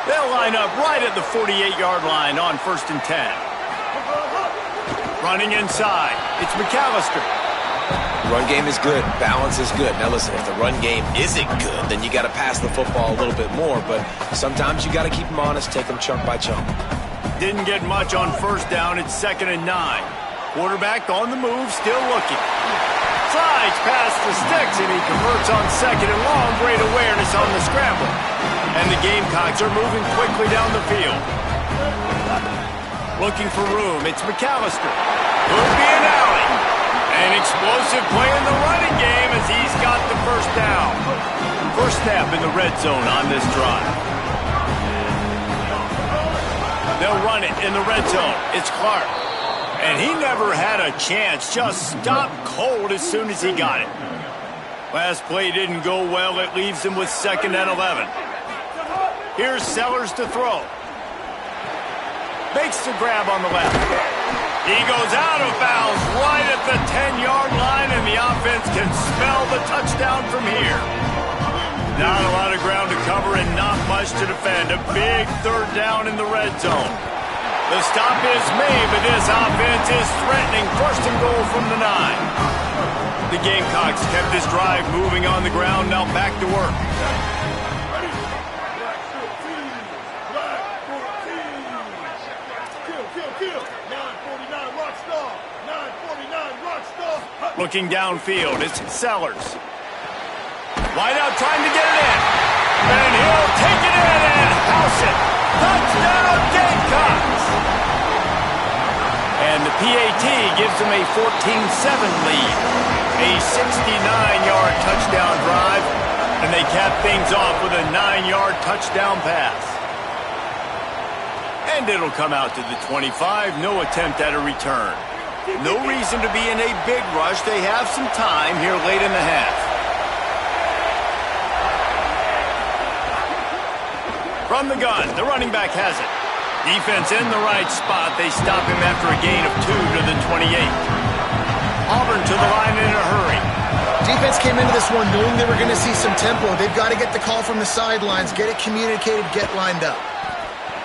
They'll line up right at the 48-yard line on 1st and 10. Running inside, it's McAllister. Run game is good. Balance is good. Now listen, if the run game isn't good, then you got to pass the football a little bit more. But sometimes you got to keep them honest, take them chunk by chunk. Didn't get much on 1st down. It's 2nd and 9. Quarterback on the move, still looking. Slides past the sticks, and he converts on 2nd and long. Great awareness on the scramble. And the Gamecocks are moving quickly down the field. Looking for room. It's McAllister. Could be an alley. An explosive play in the running game as he's got the 1st down. First snap in the red zone on this drive. They'll run it in the red zone. It's Clark. And he never had a chance. Just stopped cold as soon as he got it. Last play didn't go well. It leaves him with 2nd and 11. Here's Sellers to throw. Makes the grab on the left. He goes out of bounds right at the 10-yard line, and the offense can smell the touchdown from here. Not a lot of ground to cover and not much to defend. A big 3rd down in the red zone. The stop is made, but this offense is threatening. 1st and goal from the 9. The Gamecocks kept this drive moving on the ground. Now back to work. Looking downfield, it's Sellers. Wide out trying to get it in. And he'll take it in and house it. Touchdown, Gamecocks! And the PAT gives them a 14-7 lead. A 69-yard touchdown drive. And they cap things off with a 9-yard touchdown pass. And it'll come out to the 25. No attempt at a return. No reason to be in a big rush. They have some time here late in the half. From the gun, the running back has it. Defense in the right spot. They stop him after a gain of 2 to the 28. Auburn to the line in a hurry. Defense came into this one knowing they were going to see some tempo. They've got to get the call from the sidelines, get it communicated, get lined up.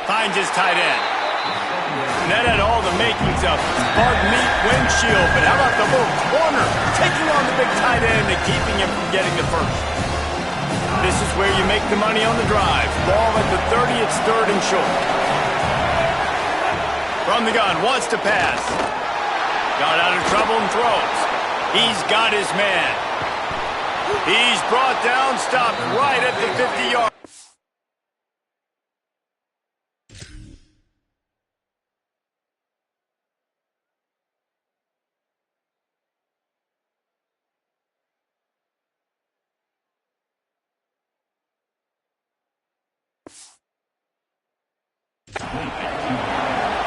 Finds his tight end. And that had all the makings of hard meat windshield, but how about the little corner taking on the big tight end and keeping him from getting the first? This is where you make the money on the drive. Ball at the 30, it's 3rd and short. From the gun, wants to pass. Got out of trouble and throws. He's got his man. He's brought down, stopped right at the 50-yard.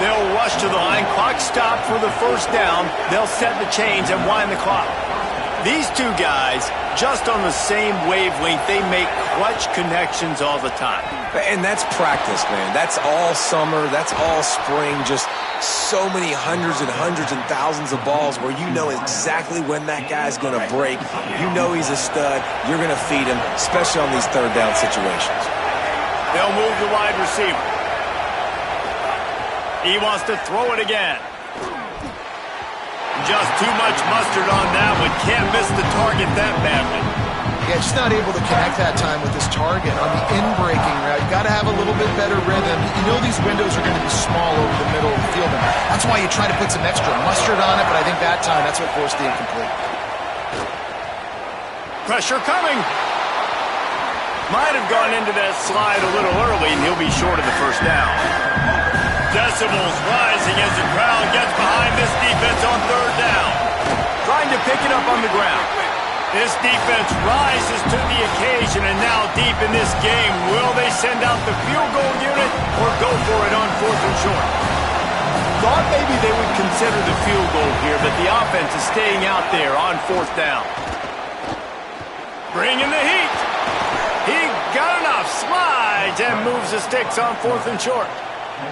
They'll rush to the line. Clock stopped for the 1st down. They'll set the chains and wind the clock. These two guys, just on the same wavelength, they make clutch connections all the time. And that's practice, man. That's all summer. That's all spring. Just so many hundreds and thousands of balls where you know exactly when that guy's going to break. You know he's a stud. You're going to feed him, especially on these 3rd down situations. They'll move the wide receiver. He wants to throw it again. Just too much mustard on that one. Can't miss the target that badly. Yeah, just not able to connect that time with his target on the in-breaking route. You got to have a little bit better rhythm. You know these windows are going to be small over the middle of the field, and that's why you try to put some extra mustard on it, but I think that time, that's what forced the incomplete. Pressure coming. Might have gone into that slide a little early, and he'll be short of the first down. Decibels rising as the crowd gets behind this defense on third down. Trying to pick it up on the ground. This defense rises to the occasion, and now deep in this game, will they send out the field goal unit or go for it on fourth and short? Thought maybe they would consider the field goal here, but the offense is staying out there on fourth down. Bringing the heat. He got enough, slides, and moves the sticks on fourth and short.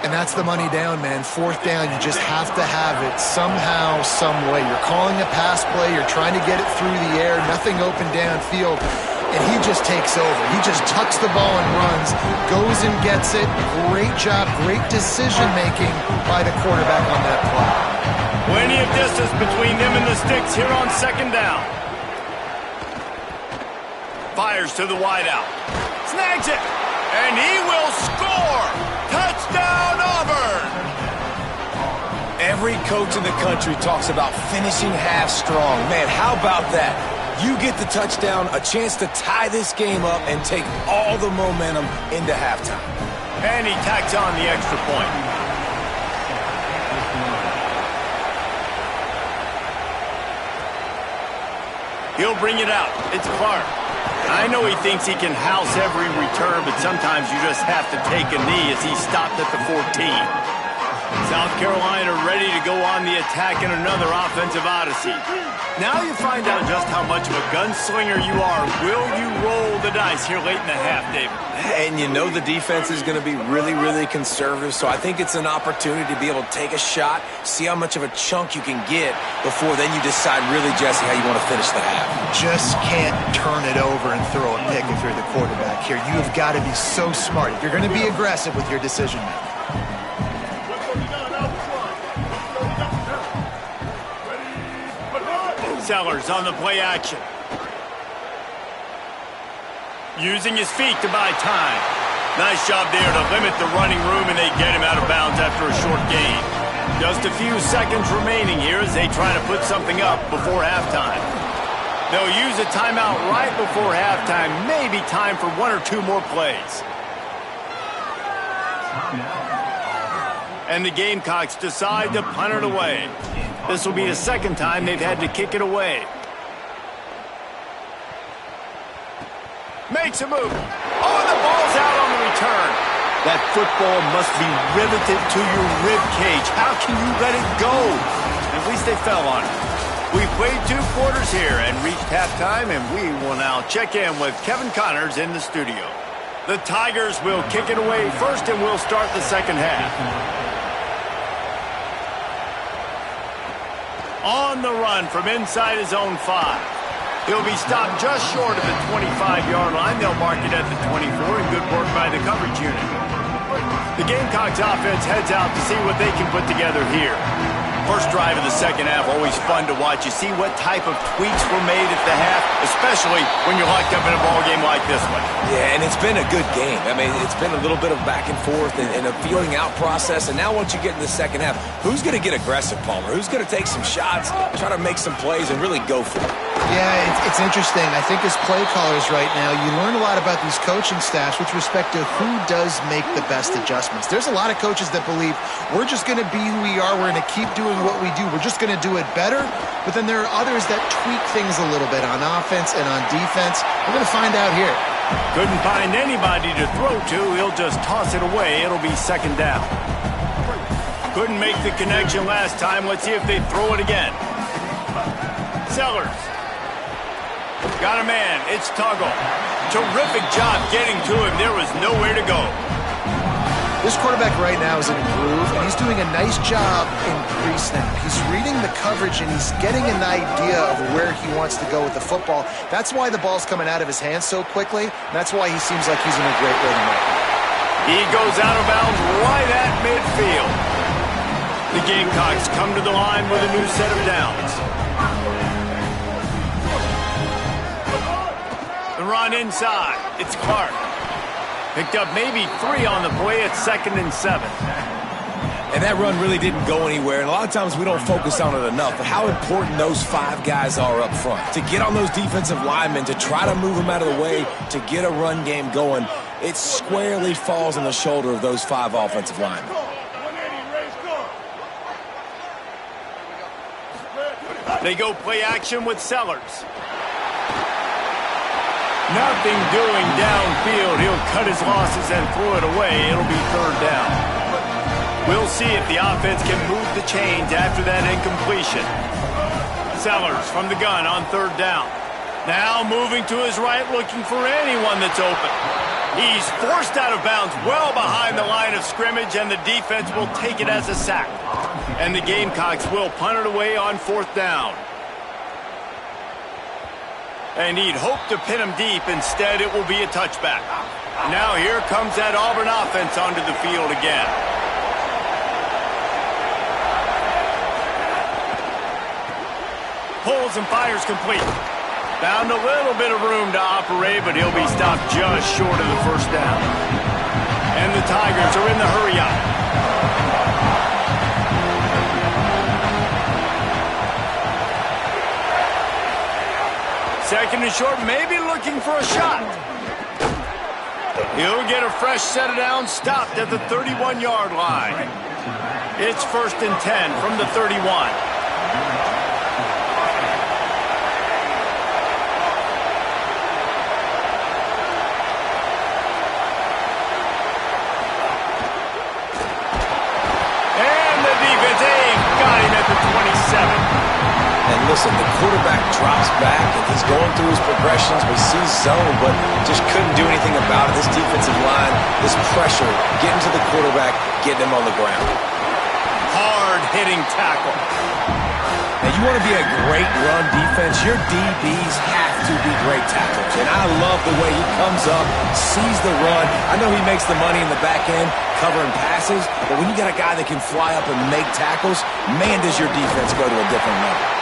And that's the money down, man. Fourth down, you just have to have it somehow, some way. You're calling a pass play. You're trying to get it through the air. Nothing open downfield. And he just takes over. He just tucks the ball and runs, goes and gets it. Great job, great decision-making by the quarterback on that play. Plenty of distance between them and the sticks here on second down. Fires to the wideout. Snags it. And he will score. Touchdown, Auburn. Every coach in the country talks about finishing half strong. Man, how about that? You get the touchdown, a chance to tie this game up and take all the momentum into halftime. And he tacks on the extra point. He'll bring it out. It's Clark. I know he thinks he can house every return, but sometimes you just have to take a knee as he stopped at the 14. South Carolina ready to go on the attack in another offensive odyssey. Now you find out just how much of a gunslinger you are. Will you roll the dice here late in the half, David? And you know the defense is going to be really, really conservative, so I think it's an opportunity to be able to take a shot, see how much of a chunk you can get before then you decide really, Jesse, how you want to finish the half. Just can't turn it over and throw a pick if you're the quarterback here. You have got to be so smart. You're going to be aggressive with your decision-making. Sellers on the play action. Using his feet to buy time. Nice job there to limit the running room, and they get him out of bounds after a short gain. Just a few seconds remaining here as they try to put something up before halftime. They'll use a timeout right before halftime. Maybe time for one or two more plays. And the Gamecocks decide to punt it away. This will be the second time they've had to kick it away. Makes a move. Oh, and the ball's out on the return. That football must be riveted to your rib cage. How can you let it go? At least they fell on it. We played 2 quarters here and reached halftime, and we will now check in with Kevin Connors in the studio. The Tigers will kick it away first, and we'll start the second half. On the run from inside his own 5. He'll be stopped just short of the 25-yard line. They'll mark it at the 24, and good work by the coverage unit. The Gamecocks offense heads out to see what they can put together here. First drive of the second half, always fun to watch. You see what type of tweaks were made at the half, especially when you're locked up in a ball game like this one. Yeah, and it's been a good game. I mean, it's been a little bit of back and forth and a feeling out process. And now once you get in the second half, who's going to get aggressive, Palmer? Who's going to take some shots, try to make some plays, and really go for it? Yeah, it's interesting. I think as play callers right now, you learn a lot about these coaching staffs with respect to who does make the best adjustments. There's a lot of coaches that believe we're just going to be who we are. We're going to keep doing what we do. We're just going to do it better. But then there are others that tweak things a little bit on offense and on defense. We're going to find out here. Couldn't find anybody to throw to. He'll just toss it away. It'll be second down. Couldn't make the connection last time. Let's see if they throw it again. Sellers. Got a man. It's Tuggle. Terrific job getting to him. There was nowhere to go. This quarterback right now is in a groove, and he's doing a nice job in pre-snap. He's reading the coverage, and he's getting an idea of where he wants to go with the football. That's why the ball's coming out of his hands so quickly, and that's why he seems like he's in a great rhythm right now. He goes out of bounds right at midfield. The Gamecocks come to the line with a new set of downs. on inside. It's Clark. Picked up maybe 3 on the play at 2nd and 7. And that run really didn't go anywhere. And a lot of times we don't focus on it enough, but how important those 5 guys are up front. To get on those defensive linemen, to try to move them out of the way, to get a run game going, it squarely falls on the shoulder of those 5 offensive linemen. They go play action with Sellers. Nothing doing downfield. He'll cut his losses and throw it away. It'll be 3rd down. We'll see if the offense can move the chains after that incompletion. Sellers from the gun on 3rd down. Now moving to his right, looking for anyone that's open. He's forced out of bounds well behind the line of scrimmage, and the defense will take it as a sack. And the Gamecocks will punt it away on 4th down. And he'd hoped to pin him deep. Instead, it will be a touchback. Now here comes that Auburn offense onto the field again. Pulls and fires complete. Found a little bit of room to operate, but he'll be stopped just short of the 1st down. And the Tigers are in the hurry-up. Second and short, maybe looking for a shot. He'll get a fresh set of downs, stopped at the 31-yard line. It's 1st and 10 from the 31. And listen, the quarterback drops back, and he's going through his progressions. We see zone, but just couldn't do anything about it. This defensive line, this pressure, getting to the quarterback, getting him on the ground. Hard-hitting tackle. Now, you want to be a great run defense, your DBs have to be great tackles. And I love the way he comes up, sees the run. I know he makes the money in the back end, covering passes, but when you got a guy that can fly up and make tackles, man, does your defense go to a different level.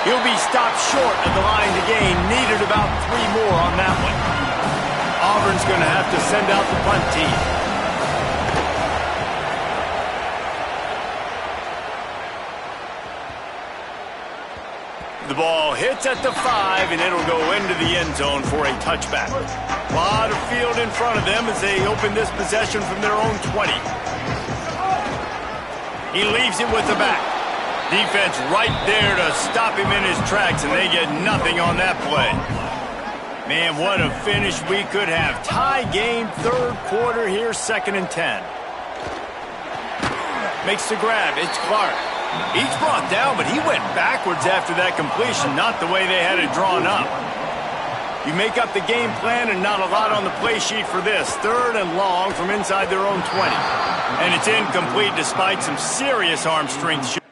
He'll be stopped short of the line to gain. Needed about 3 more on that one. Auburn's going to have to send out the punt team. The ball hits at the 5, and it'll go into the end zone for a touchback. A lot of field in front of them as they open this possession from their own 20. He leaves it with the back. Defense right there to stop him in his tracks, and they get nothing on that play. Man, what a finish we could have. Tie game, 3rd quarter here, 2nd and 10. Makes the grab. It's Clark. He's brought down, but he went backwards after that completion, not the way they had it drawn up. You make up the game plan and not a lot on the play sheet for this. 3rd and long from inside their own 20. And it's incomplete despite some serious arm strength.